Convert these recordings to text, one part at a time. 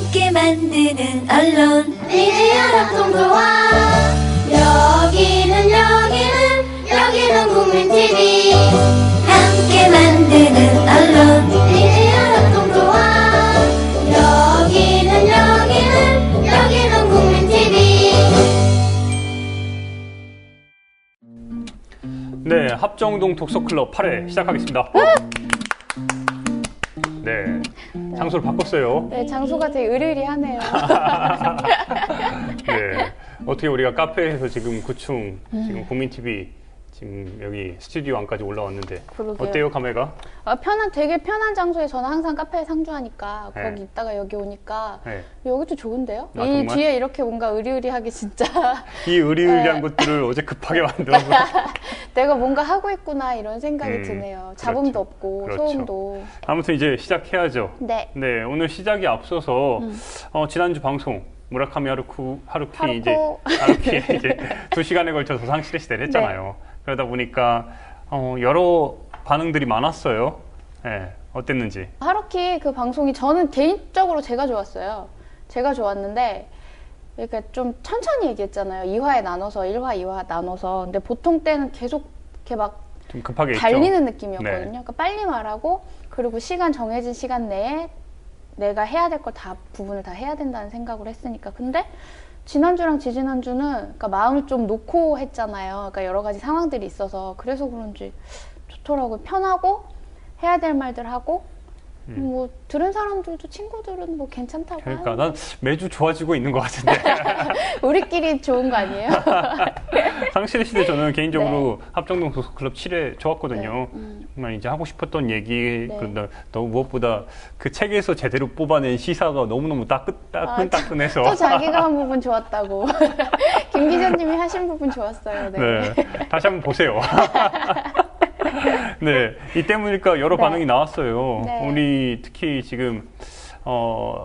함께 만드는 언론 미디어 합동조합. 여기는 국민TV. 함께 만드는 언론 미디어 합동조합. 여기는 국민TV. 네, 합정동 독서클럽 8회 시작하겠습니다. 네, 장소를 바꿨어요. 네, 장소가 되게 으리으리하네요. 네, 어떻게 우리가 카페에서 지금 9층, 지금 국민TV, 지금 여기 스튜디오 안까지 올라왔는데 그러게요. 어때요, 감회가? 되게 편한 장소에 저는 항상 카페에 상주하니까 네. 거기 있다가 여기 오니까 네. 여기도 좋은데요? 아, 이 정말? 뒤에 이렇게 뭔가 으리으리하게 진짜 이 의리의리한 네. 것들을 어제 급하게 만들어서 내가 뭔가 하고 있구나 이런 생각이 드네요. 잡음도 그렇죠. 없고 그렇죠. 소음도. 아무튼 이제 시작해야죠. 네. 네, 오늘 시작이 앞서서 지난주 방송 무라카미 하루키 이제 2시간에 걸쳐서 상실의 시대를 했잖아요. 그러다 보니까 여러 반응들이 많았어요. 네, 어땠는지. 하루키 그 방송이 저는 개인적으로 제가 좋았어요. 제가 좋았는데 그러니까 좀 천천히 얘기했잖아요. 2화에 나눠서 1화, 2화 나눠서. 근데 보통 때는 계속 이렇게 막 좀 급하게 달리는 했죠. 느낌이었거든요. 네. 그러니까 빨리 말하고 그리고 정해진 시간 내에 내가 해야 될 걸 부분을 다 해야 된다는 생각을 했으니까. 근데 지난주랑 지지난주는 그러니까 마음을 좀 놓고 했잖아요. 그러니까 여러 가지 상황들이 있어서 그래서 그런지 좋더라고요. 편하고 해야 될 말들 하고 뭐 들은 사람들도 친구들은 뭐 괜찮다고 그러니까 하는데 난 매주 좋아지고 있는 것 같은데. 우리끼리 좋은 거 아니에요? 상실의 시대 저는 개인적으로 합정동 도서클럽 7회 좋았거든요. 정말 이제 하고 싶었던 얘기, 네. 그런데 너무 무엇보다 그 책에서 제대로 뽑아낸 시사가 너무너무 따끈따끈해서. 또 자기가 한 부분 좋았다고. 김 기자님이 하신 부분 좋았어요. 네. 네, 다시 한번 보세요. 네, 이 때문일까 여러 네. 반응이 나왔어요. 네. 우리 특히 지금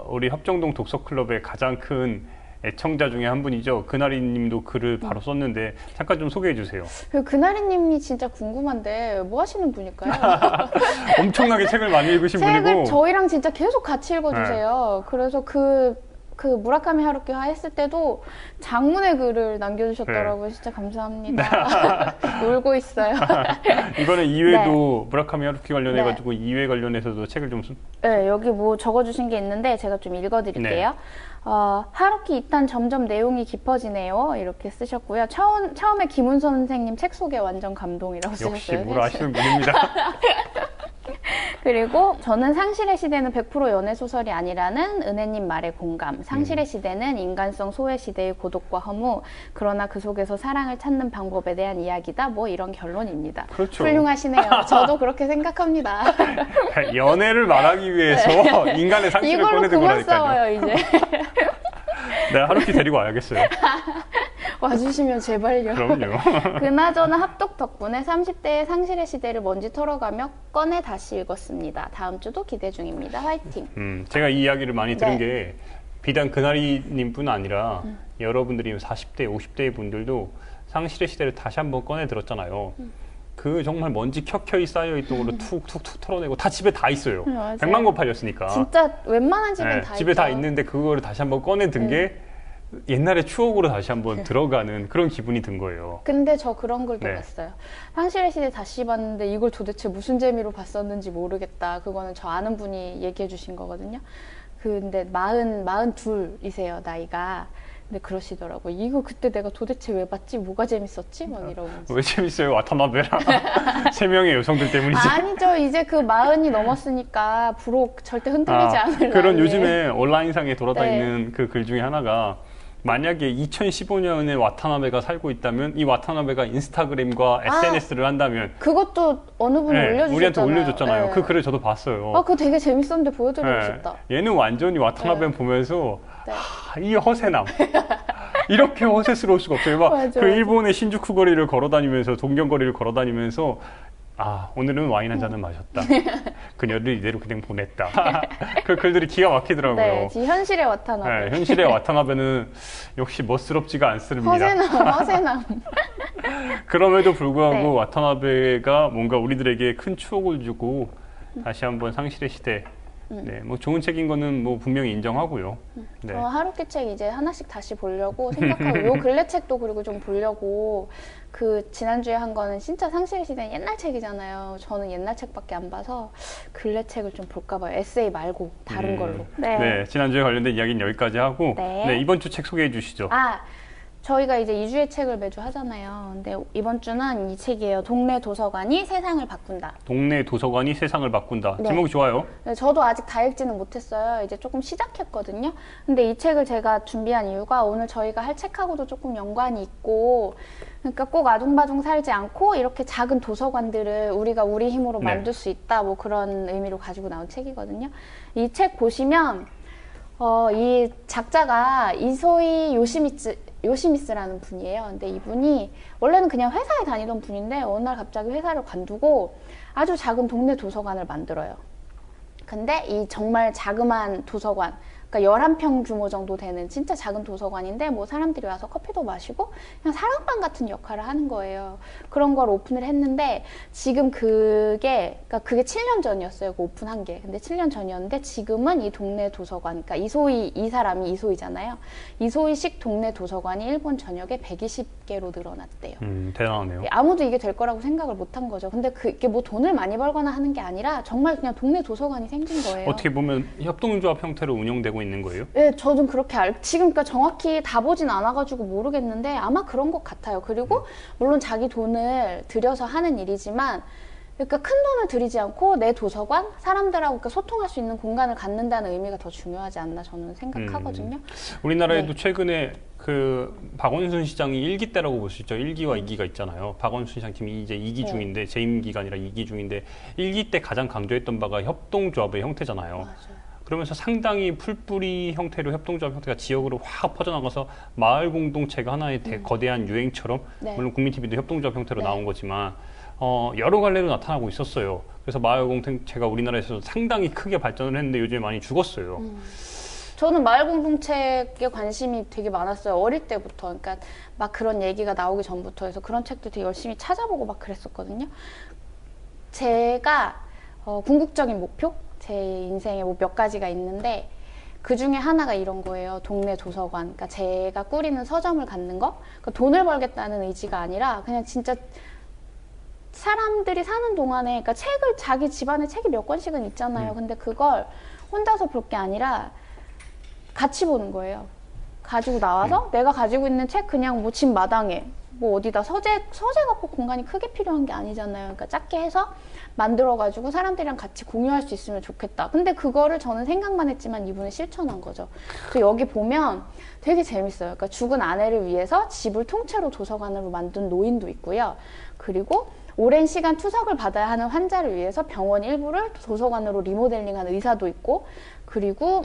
우리 합정동 독서클럽의 가장 큰 애청자 중에 한 분이죠. 그나리님도 글을 바로 썼는데 잠깐 좀 소개해 주세요. 그나리님이 진짜 궁금한데 뭐 하시는 분일까요? 엄청나게 책을 많이 읽으신 책을 분이고. 저희랑 진짜 계속 같이 읽어주세요. 그래서 그 무라카미 하루키화 했을 때도 장문의 글을 남겨주셨더라고요. 네. 진짜 감사합니다. 울고 있어요. 이번에 2회도 무라카미 하루키 관련해가지고 네. 2회 관련해서도 책을 좀 네, 여기 뭐 적어주신 게 있는데 제가 좀 읽어드릴게요. 하루키 2탄 점점 내용이 깊어지네요. 이렇게 쓰셨고요. 처음에 김훈선 선생님 책 소개 완전 감동이라고 쓰셨어요. 역시 뭘 아시는 분입니다. 그리고 저는 상실의 시대는 100% 연애소설이 아니라는 은혜님 말에 공감. 상실의 시대는 인간성 소외 시대의 고독과 허무. 그러나 그 속에서 사랑을 찾는 방법에 대한 이야기다. 뭐 이런 결론입니다. 그렇죠. 훌륭하시네요. 저도 그렇게 생각합니다. 연애를 말하기 위해서 인간의 상실을 이걸로 꺼내든 그만 거라니까요. 싸워요, 이제. 네, 하루키 데리고 와야겠어요. 와주시면 제발요. 그럼요. 그나저나 합독 덕분에 30대의 상실의 시대를 먼지 털어가며 꺼내 다시 읽었습니다. 다음 주도 기대 중입니다. 화이팅. 제가 이 이야기를 많이 들은 네. 게 비단 그나리님뿐 아니라 여러분들이 40대, 50대 분들도 상실의 시대를 다시 한번 꺼내 들었잖아요. 그 정말 먼지 켜켜이 쌓여있던 걸로 툭툭툭 털어내고 다 집에 다 있어요. 맞아요. 100만 권 팔렸으니까. 진짜 웬만한 집엔 네, 다 집에 있죠. 다 있는데 그거를 다시 한번 꺼내 든 게 옛날의 추억으로 다시 한번 들어가는 그런 기분이 든 거예요. 근데 저 그런 글도 네. 봤어요. 상실의 시대 다시 봤는데 이걸 도대체 무슨 재미로 봤었는지 모르겠다. 그거는 저 아는 분이 얘기해 주신 거거든요. 근데 42이세요, 나이가. 근데 그러시더라고요. 이거 그때 내가 도대체 왜 봤지? 뭐가 재밌었지? 막 이러면서. 왜 재밌어요? 와타나베랑 세 명의 여성들 때문이죠. 아니죠. 이제 그 40이 넘었으니까 부록 절대 흔들리지 않을 그런 나이에. 요즘에 온라인상에 돌아다니는 그 글 중에 하나가 만약에 2015년에 와타나베가 살고 있다면 이 와타나베가 인스타그램과 SNS를 한다면 그것도 어느 분이 올려주셨잖아요. 우리한테 올려줬잖아요. 네. 그 글을 저도 봤어요. 그거 되게 재밌었는데 보여드리고 네. 싶다. 얘는 완전히 와타나베 네. 보면서 네. 이 허세남. 이렇게 허세스러울 수가 없어요. 막 맞아, 그 맞아. 일본의 신주쿠 거리를 걸어다니면서 동경거리를 걸어다니면서 오늘은 와인 한 잔을 마셨다. 그녀를 이대로 그냥 보냈다. 그 글들이 기가 막히더라고요. 네, 현실의 와타나베. 네, 현실의 와타나베는 역시 멋스럽지가 않습니다. 허세남. 그럼에도 불구하고 네. 와타나베가 뭔가 우리들에게 큰 추억을 주고 다시 한번 상실의 시대 네, 뭐 좋은 책인 거는 뭐 분명히 인정하고요. 네. 저 하루키 책 이제 하나씩 다시 보려고 생각하고 요 근래 책도 그리고 좀 보려고 그 지난주에 한 거는 진짜 상실 시대 옛날 책이잖아요. 저는 옛날 책밖에 안 봐서 근래 책을 좀 볼까 봐요. 에세이 말고 다른 걸로. 네, 지난주에 관련된 이야기는 여기까지 하고 네. 이번 주 책 소개해 주시죠. 저희가 이제 2주의 책을 매주 하잖아요. 근데 이번 주는 이 책이에요. 동네 도서관이 세상을 바꾼다. 동네 도서관이 세상을 바꾼다. 네. 제목이 좋아요. 네, 저도 아직 다 읽지는 못했어요. 이제 조금 시작했거든요. 근데 이 책을 제가 준비한 이유가 오늘 저희가 할 책하고도 조금 연관이 있고, 그러니까 꼭 아둥바둥 살지 않고 이렇게 작은 도서관들을 우리가 우리 힘으로 네. 만들 수 있다. 뭐 그런 의미로 가지고 나온 책이거든요. 이 책 보시면 이 작자가 이소희 요시미스라는 분이에요. 근데 이분이 원래는 그냥 회사에 다니던 분인데 어느 날 갑자기 회사를 관두고 아주 작은 동네 도서관을 만들어요. 근데 이 정말 자그마한 도서관, 그러니까 11평 규모 정도 되는 진짜 작은 도서관인데 뭐 사람들이 와서 커피도 마시고 그냥 사랑방 같은 역할을 하는 거예요. 그런 걸 오픈을 했는데 지금 그게 7년 전이었어요. 그 오픈한 게. 근데 7년 전이었는데 지금은 이 동네 도서관, 그러니까 이 사람이 이소희잖아요. 이소희식 동네 도서관이 일본 전역에 120개로 늘어났대요. 대단하네요. 아무도 이게 될 거라고 생각을 못 한 거죠. 근데 그게 뭐 돈을 많이 벌거나 하는 게 아니라 정말 그냥 동네 도서관이 생긴 거예요. 어떻게 보면 협동조합 형태로 운영되고 있는 거예요? 네, 저는 그렇게 지금 그러니까 정확히 다 보진 않아가지고 모르겠는데 아마 그런 것 같아요. 그리고 물론 자기 돈을 들여서 하는 일이지만 그러니까 큰 돈을 들이지 않고 내 도서관, 사람들하고 그러니까 소통할 수 있는 공간을 갖는다는 의미가 더 중요하지 않나 저는 생각하거든요. 우리나라에도 네. 최근에 그 박원순 시장이 1기 때라고 볼 수 있죠. 1기와 2기가 있잖아요. 박원순 시장 팀이 이제 2기 중인데 재임 기간이라 2기 중인데 1기 때 가장 강조했던 바가 협동조합의 형태잖아요. 맞아요. 그러면서 상당히 풀뿌리 형태로 협동조합 형태가 지역으로 확 퍼져나가서 마을 공동체가 하나의 거대한 유행처럼 네. 물론 국민TV도 협동조합 형태로 네. 나온 거지만 여러 갈래로 나타나고 있었어요. 그래서 마을 공동체가 우리나라에서 상당히 크게 발전을 했는데 요즘에 많이 죽었어요. 저는 마을 공동체에 관심이 되게 많았어요. 어릴 때부터. 그러니까 막 그런 얘기가 나오기 전부터 해서 그런 책도 되게 열심히 찾아보고 막 그랬었거든요. 제가 궁극적인 목표? 제 인생에 뭐 몇 가지가 있는데 그 중에 하나가 이런 거예요. 동네 도서관. 그러니까 제가 꾸리는 서점을 갖는 거. 그러니까 돈을 벌겠다는 의지가 아니라 그냥 진짜 사람들이 사는 동안에 그러니까 책을 자기 집안에 책이 몇 권씩은 있잖아요. 근데 그걸 혼자서 볼 게 아니라 같이 보는 거예요. 가지고 나와서 내가 가지고 있는 책 그냥 뭐 집 마당에 뭐 어디다 서재가 꼭 공간이 크게 필요한 게 아니잖아요. 그러니까 작게 해서 만들어가지고 사람들이랑 같이 공유할 수 있으면 좋겠다. 근데 그거를 저는 생각만 했지만 이분은 실천한 거죠. 그래서 여기 보면 되게 재밌어요. 그러니까 죽은 아내를 위해서 집을 통째로 도서관으로 만든 노인도 있고요. 그리고 오랜 시간 투석을 받아야 하는 환자를 위해서 병원 일부를 도서관으로 리모델링한 의사도 있고, 그리고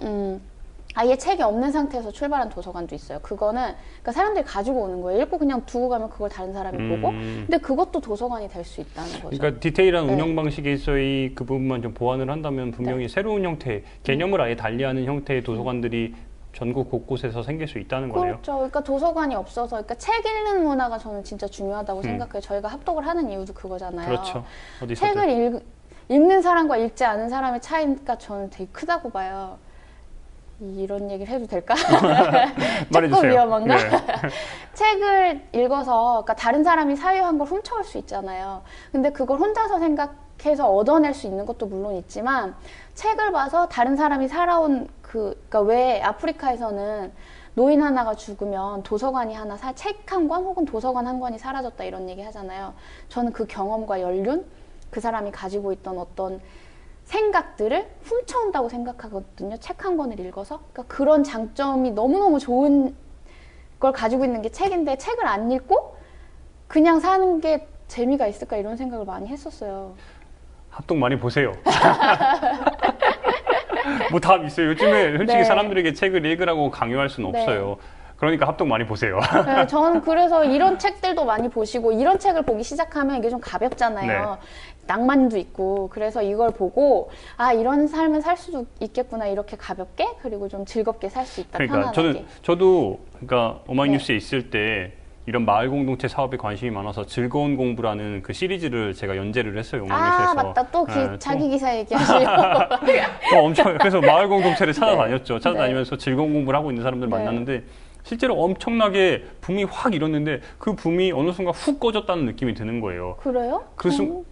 아예 책이 없는 상태에서 출발한 도서관도 있어요. 그거는 그러니까 사람들이 가지고 오는 거예요. 읽고 그냥 두고 가면 그걸 다른 사람이 보고. 근데 그것도 도서관이 될 수 있다는 거죠. 그러니까 디테일한 네. 운영 방식에서의 그 부분만 좀 보완을 한다면 분명히 새로운 형태, 개념을 아예 달리하는 형태의 도서관들이 전국 곳곳에서 생길 수 있다는 거네요. 그렇죠. 그러니까 도서관이 없어서, 그러니까 책 읽는 문화가 저는 진짜 중요하다고 생각해요. 저희가 합독을 하는 이유도 그거잖아요. 그렇죠. 어디서든. 책을 읽는 사람과 읽지 않은 사람의 차이가 저는 되게 크다고 봐요. 이런 얘기를 해도 될까? 조금 말해주세요. 위험한가? 네. 책을 읽어서 그러니까 다른 사람이 사유한 걸 훔쳐올 수 있잖아요. 근데 그걸 혼자서 생각해서 얻어낼 수 있는 것도 물론 있지만 책을 봐서 다른 사람이 살아온 그러니까 왜 아프리카에서는 노인 하나가 죽으면 도서관이 하나 책 한 권 혹은 도서관 한 권이 사라졌다 이런 얘기 하잖아요. 저는 그 경험과 연륜, 그 사람이 가지고 있던 어떤 생각들을 훔쳐온다고 생각하거든요. 책 한 권을 읽어서. 그러니까 그런 장점이 너무너무 좋은 걸 가지고 있는 게 책인데 책을 안 읽고 그냥 사는 게 재미가 있을까 이런 생각을 많이 했었어요. 합동 많이 보세요. 뭐 답 있어요. 요즘에 솔직히 네. 사람들에게 책을 읽으라고 강요할 수는 네. 없어요. 그러니까 합동 많이 보세요. 네, 저는 그래서 이런 책들도 많이 보시고 이런 책을 보기 시작하면 이게 좀 가볍잖아요. 네. 낭만도 있고 그래서 이걸 보고 아 이런 삶을 살 수도 있겠구나 이렇게 가볍게 그리고 좀 즐겁게 살 수 있다. 그러니까 편안하게. 저도 그러니까 오마이뉴스에 네. 있을 때 이런 마을 공동체 사업에 관심이 많아서 즐거운 공부라는 그 시리즈를 제가 연재를 했어요. 아, 용왕뉴스에서. 맞다. 또 네, 자기 기사 얘기하시려고. 또 엄청 그래서 마을 공동체를 찾아다녔죠. 찾아다니면서 즐거운 공부를 하고 있는 사람들 네. 만났는데 실제로 엄청나게 붐이 확 일었는데 그 붐이 어느 순간 훅 꺼졌다는 느낌이 드는 거예요. 그래요?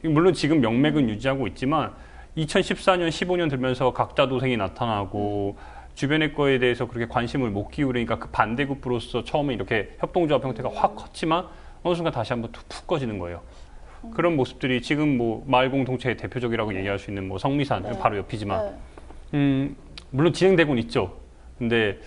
물론 지금 명맥은 유지하고 있지만 2014년, 15년 들면서 각자 도생이 나타나고 주변의 거에 대해서 그렇게 관심을 못 기울이니까 그 반대급부로서 처음에 이렇게 협동조합 형태가 확 컸지만 어느 순간 다시 한번 푹 꺼지는 거예요. 그런 모습들이 지금 뭐 마을 공동체의 대표적이라고 얘기할 수 있는 뭐 성미산 네. 바로 옆이지만 네. 물론 진행되고는 있죠. 근데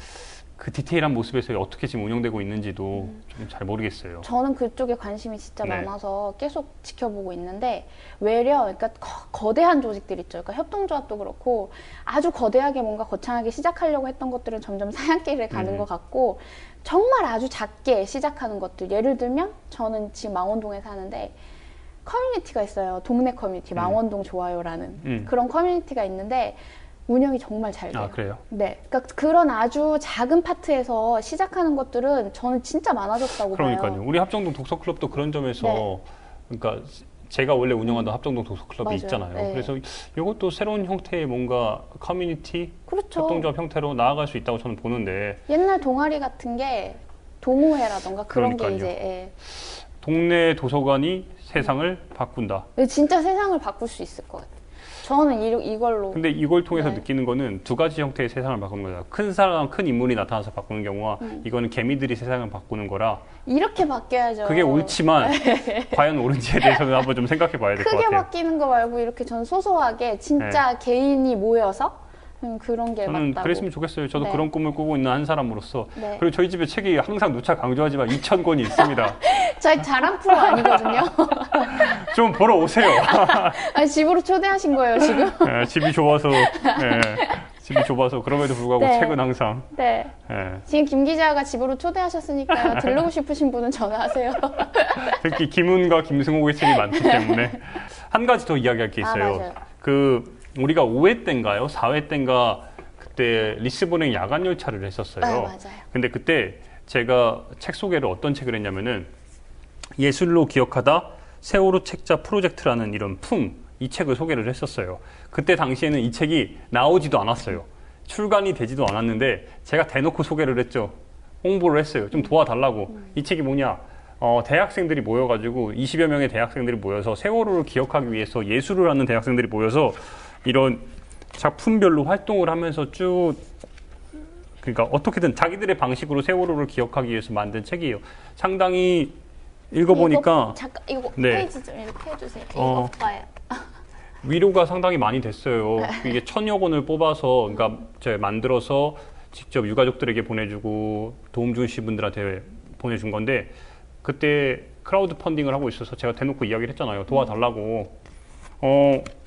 그 디테일한 모습에서 어떻게 지금 운영되고 있는지도 좀 잘 모르겠어요. 저는 그쪽에 관심이 진짜 네. 많아서 계속 지켜보고 있는데 외려 그러니까 거대한 조직들 있죠. 그러니까 협동조합도 그렇고 아주 거대하게 뭔가 거창하게 시작하려고 했던 것들은 점점 사양길을 가는 것 같고 정말 아주 작게 시작하는 것들 예를 들면 저는 지금 망원동에 사는데 커뮤니티가 있어요. 동네 커뮤니티 망원동 좋아요라는 그런 커뮤니티가 있는데 운영이 정말 잘 돼요. 아, 그래요? 네. 그러니까 그런 아주 작은 파트에서 시작하는 것들은 저는 진짜 많아졌다고 그러니까요. 봐요. 우리 합정동 독서클럽도 그런 점에서 네. 그러니까 제가 원래 운영하던 합정동 독서클럽이 맞아요. 있잖아요. 네. 그래서 이것도 새로운 형태의 뭔가 커뮤니티, 그렇죠. 협동조합 형태로 나아갈 수 있다고 저는 보는데 옛날 동아리 같은 게 동호회라던가 그런 그러니까요. 게 이제 동네 도서관이 세상을 바꾼다. 진짜 세상을 바꿀 수 있을 것 같아요. 저는 이걸로 근데 이걸 통해서 네. 느끼는 거는 두 가지 형태의 세상을 바꾸는 거다. 큰 사람, 큰 인물이 나타나서 바꾸는 경우와 이거는 개미들이 세상을 바꾸는 거라 이렇게 바뀌어야죠. 그게 옳지만 과연 옳은지에 대해서는 한번 좀 생각해 봐야 될 것 크게 같아요. 바뀌는 거 말고 이렇게 전 소소하게 진짜 개인이 모여서 그런 게 저는 맞다고. 그랬으면 좋겠어요. 저도 네. 그런 꿈을 꾸고 있는 한 사람으로서. 네. 그리고 저희 집에 책이 항상 누차 강조하지만 2,000권이 있습니다. 저희 자랑 프로 아니거든요. 좀 보러 오세요. 아니, 집으로 초대하신 거예요 지금? 예, 집이 좁아서 집이 좁아서 그럼에도 불구하고 네. 책은 항상 네. 예, 지금 김 기자가 집으로 초대하셨으니까요. 들르고 싶으신 분은 전화하세요. 특히 김훈과 김승옥의 책이 많기 때문에 한 가지 더 이야기할 게 있어요. 맞아요. 그 우리가 5회 때인가요? 4회 때인가 그때 리스본행 야간 열차를 했었어요. 맞아요. 근데 그때 제가 책 소개를 어떤 책을 했냐면은 예술로 기억하다 세월호 책자 프로젝트라는 이런 이 책을 소개를 했었어요. 그때 당시에는 이 책이 나오지도 않았어요. 출간이 되지도 않았는데 제가 대놓고 소개를 했죠. 홍보를 했어요. 좀 도와달라고. 이 책이 뭐냐? 대학생들이 모여가지고 20여 명의 대학생들이 모여서 세월호를 기억하기 위해서 예술을 하는 대학생들이 모여서 이런 작품별로 활동을 하면서 쭉 그러니까 어떻게든 자기들의 방식으로 세월호를 기억하기 위해서 만든 책이에요. 상당히 읽어보니까 잠깐 이거 네. 페이지 좀 이렇게 해주세요. 이거 봐요. 위로가 상당히 많이 됐어요. 이게 1,000여 권을 뽑아서 그러니까 제가 만들어서 직접 유가족들에게 보내주고 도움 주신 분들한테 보내준 건데 그때 크라우드 펀딩을 하고 있어서 제가 대놓고 이야기를 했잖아요. 도와달라고.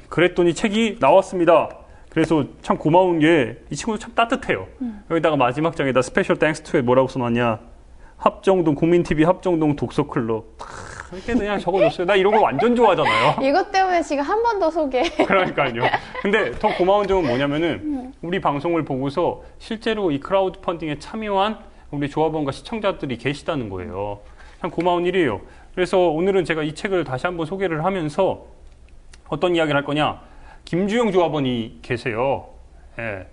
그랬더니 책이 나왔습니다. 그래서 참 고마운 게 이 친구도 참 따뜻해요. 여기다가 마지막 장에다 스페셜 땡스 투에 뭐라고 써놨냐. 합정동 국민TV 합정동 독서클럽. 이렇게 그냥 적어줬어요. 나 이런 거 완전 좋아하잖아요. 이것 때문에 지금 한 번 더 소개. 그러니까요. 근데 더 고마운 점은 뭐냐면은 우리 방송을 보고서 실제로 이 크라우드 펀딩에 참여한 우리 조합원과 시청자들이 계시다는 거예요. 참 고마운 일이에요. 그래서 오늘은 제가 이 책을 다시 한번 소개를 하면서 어떤 이야기를 할 거냐. 김주영 조합원이 계세요. 예.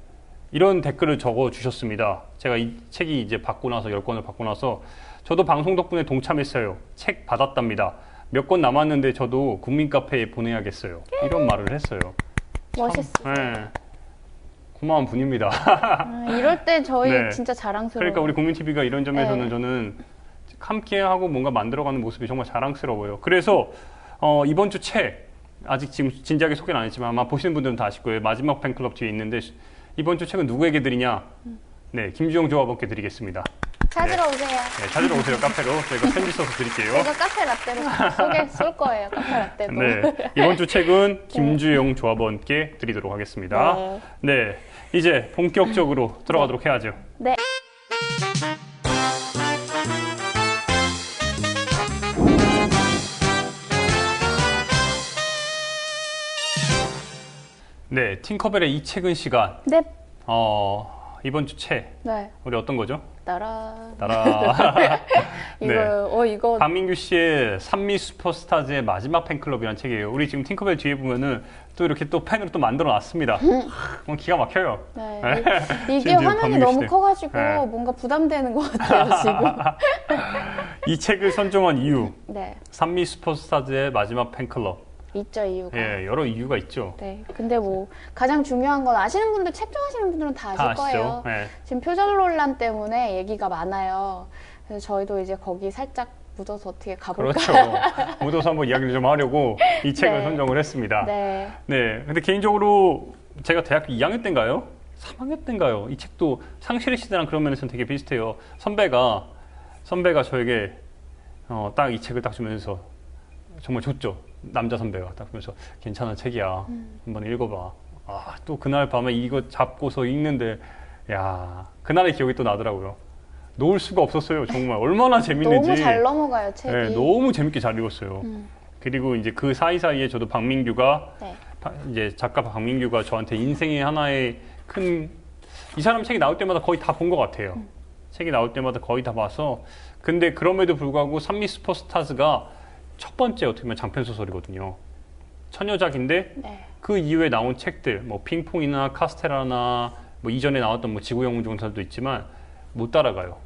이런 댓글을 적어 주셨습니다. 제가 이 책이 이제 받고 나서 10권을 받고 나서 저도 방송 덕분에 동참했어요. 책 받았답니다. 몇 권 남았는데 저도 국민 카페에 보내야겠어요. 이런 말을 했어요. 멋있어요. 예. 고마운 분입니다. 이럴 때 저희 네. 진짜 자랑스러워요. 그러니까 우리 국민TV가 이런 점에서는 네. 저는 함께하고 뭔가 만들어가는 모습이 정말 자랑스러워요. 그래서 이번 주 책 아직 지금 진지하게 소개는 안 했지만 아마 보시는 분들은 다 아실 거예요. 마지막 팬클럽 뒤에 있는데 이번 주 책은 누구에게 드리냐? 네, 김주영 조합원께 드리겠습니다. 찾으러 오세요. 네, 찾으러 오세요. 카페로 저희가 편지 써서 드릴게요. 제가 카페 라떼로 쏠 거예요. 카페 라떼도. 네, 이번 주 책은 김주영 조합원께 드리도록 하겠습니다. 네, 이제 본격적으로 들어가도록 해야죠. 네. 네, 팅커벨의 이 책은 시간. 네. 이번 주 책 네. 우리 어떤 거죠? 따라. 따라. 이거 박민규 씨의 산미 슈퍼스타즈의 마지막 팬클럽이라는 책이에요. 우리 지금 팅커벨 뒤에 보면은 또 이렇게 또 펜으로 또 만들어 놨습니다. 기가 막혀요. 네. 네. 이게 지금 화면이 박민규 너무 씨. 커가지고 네. 뭔가 부담되는 것 같아요, 지금. 이 책을 선정한 이유. 네. 산미 슈퍼스타즈의 마지막 팬클럽. 있죠, 이유가. 예, 여러 이유가 있죠. 네. 근데 뭐 가장 중요한 건 아시는 분들, 책 좋아하시는 분들은 다 아실 다 아시죠? 거예요. 네. 지금 표절 논란 때문에 얘기가 많아요. 그래서 저희도 이제 거기 살짝 묻어서 어떻게 가볼까. 그렇죠. 묻어서 한번 이야기를 좀 하려고 이 책을 네. 선정을 했습니다. 네. 네. 근데 개인적으로 제가 대학교 2학년 때인가요? 3학년 때인가요? 이 책도 상실의 시대랑 그런 면에서는 되게 비슷해요. 선배가 저에게 딱 이 책을 딱 주면서 정말 줬죠. 남자 선배가 딱 보면서 괜찮은 책이야. 한번 읽어봐. 아, 또 그날 밤에 이거 잡고서 읽는데 야, 그날의 기억이 또 나더라고요. 놓을 수가 없었어요. 정말 얼마나 재밌는지. 너무 잘 넘어가요, 책이. 네, 너무 재밌게 잘 읽었어요. 그리고 이제 그 사이사이에 저도 박민규가 네. 이제 작가 박민규가 저한테 인생의 하나의 이 사람 책이 나올 때마다 거의 다 본 것 같아요. 책이 나올 때마다 거의 다 봐서 근데 그럼에도 불구하고 산미 슈퍼스타즈가 첫 번째 어떻게 보면 장편 소설이거든요. 처녀작인데 네. 그 이후에 나온 책들 뭐 핑퐁이나 카스테라나 뭐 이전에 나왔던 뭐 지구영웅전설도 있지만 못 따라가요.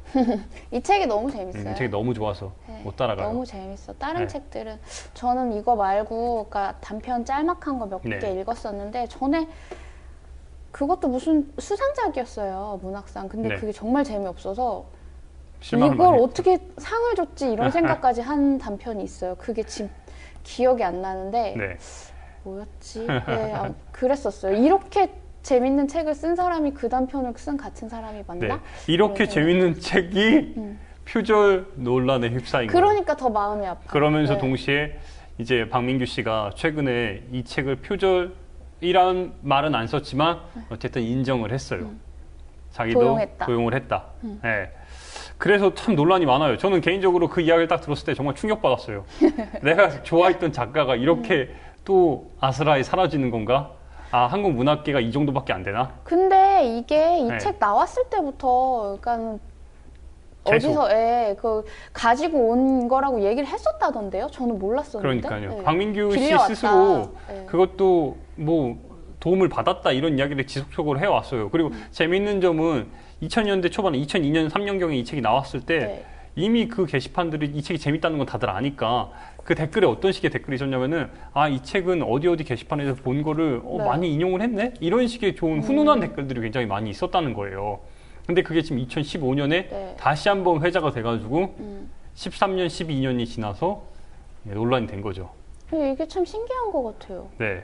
이 책이 너무 재밌어요. 책이 너무 좋아서 네, 못 따라가요. 너무 재밌어. 다른 네. 책들은 저는 이거 말고 그러니까 단편 짤막한 거 몇 개 네. 읽었었는데 전에 그것도 무슨 수상작이었어요, 문학상. 근데 네. 그게 정말 재미없어서 실망을 이걸 많이 어떻게 상을 줬지 이런 생각까지 한 단편이 있어요. 그게 지금 기억이 안 나는데 네. 뭐였지? 네, 그랬었어요. 이렇게 재밌는 책을 쓴 사람이 그 단편을 쓴 같은 사람이 맞나? 네. 이렇게 그런 재밌는 책이 표절 논란에 휩싸인 거예요. 그러니까 더 마음이 아파. 그러면서 네. 동시에 이제 박민규 씨가 최근에 이 책을 표절이란 말은 안 썼지만 어쨌든 인정을 했어요. 자기도 도용했다. 도용을 했다. 네. 그래서 참 논란이 많아요. 저는 개인적으로 그 이야기를 딱 들었을 때 정말 충격받았어요. 내가 좋아했던 작가가 이렇게 또 아스라이 사라지는 건가? 아, 한국 문학계가 이 정도밖에 안 되나? 근데 이게 이 네. 책 나왔을 때부터 그러니까 계속. 어디서 그 가지고 온 거라고 얘기를 했었다던데요? 저는 몰랐었는데. 그러니까요. 네. 박민규 씨 빌려왔다. 스스로 네. 그것도 뭐 도움을 받았다 이런 이야기를 지속적으로 해왔어요. 그리고 재미있는 점은 2000년대 초반에 2002년 3년경에 이 책이 나왔을 때 네. 이미 그 게시판들이 이 책이 재밌다는 건 다들 아니까 그 댓글에 어떤 식의 댓글이 있었냐면은 아, 이 책은 어디 게시판에서 본 거를 네. 많이 인용을 했네? 이런 식의 좋은 훈훈한 댓글들이 굉장히 많이 있었다는 거예요. 근데 그게 지금 2015년에 네. 다시 한번 회자가 돼가지고 13년, 12년이 지나서 논란이 된 거죠. 이게 참 신기한 것 같아요. 네.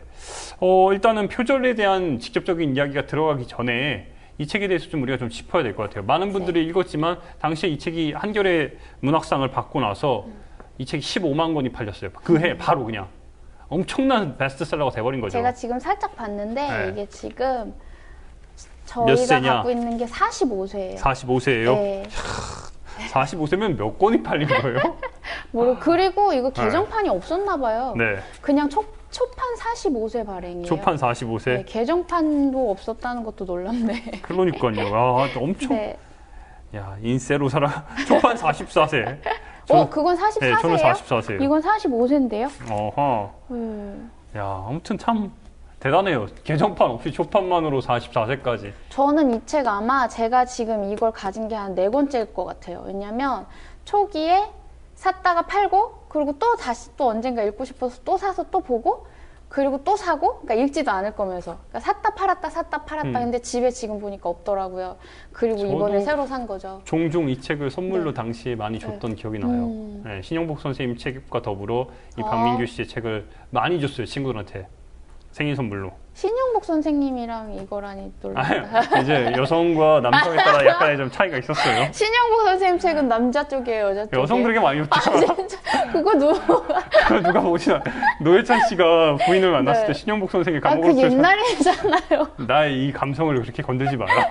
일단은 표절에 대한 직접적인 이야기가 들어가기 전에 이 책에 대해서 좀 우리가 좀 짚어야 될 것 같아요. 많은 분들이 읽었지만 당시에 이 책이 한겨레 문학상을 받고 나서 이 책이 15만 권이 팔렸어요. 그 해 바로 그냥 엄청난 베스트셀러가 돼버린 거죠. 제가 지금 살짝 봤는데 네. 이게 지금 몇 저희가 세냐? 갖고 있는 게 45세예요. 45세예요? 네. 45세면 몇 권이 팔린 거예요? 그리고 이거 개정판이 없었나 봐요. 네. 그냥 초판 45세 발행이에요. 초판 45세. 네, 개정판도 없었다는 것도 놀랍네. 그러니까요. 아, 엄청. 네. 야, 인세로 살아. 초판 44세. 그건 44세예요? 네, 저는 44세예요. 이건 45세인데요? 어허. 야, 아무튼 참 대단해요. 개정판 없이 초판만으로 44세까지. 저는 이 책 아마 제가 지금 이걸 가진 게 한 4권째일 것 같아요. 왜냐면 초기에 샀다가 팔고 그리고 또 다시 또 언젠가 읽고 싶어서 또 사서 또 보고 그리고 또 사고 그러니까 읽지도 않을 거면서 그러니까 샀다 팔았다 근데 집에 지금 보니까 없더라고요. 그리고 이번에 새로 산 거죠. 종종 이 책을 선물로 네. 당시에 많이 줬던 기억이 나요. 네, 신영복 선생님 책과 더불어 이 박민규 씨의 책을 많이 줬어요. 친구들한테. 생일 선물로. 신영복 선생님이랑 이거라니 놀랍다. 이제 여성과 남성에 따라 약간의 좀 차이가 있었어요. 신영복 선생님 책은 남자 쪽이에요, 여자 쪽이에요? 여성들에게 많이 줬죠. 그거 누가 보시나. 노회찬 씨가 부인을 만났을 네. 때 신영복 선생이 그 까먹었어요. 옛날이잖아요. 나의 이 감성을 그렇게 건들지 마라.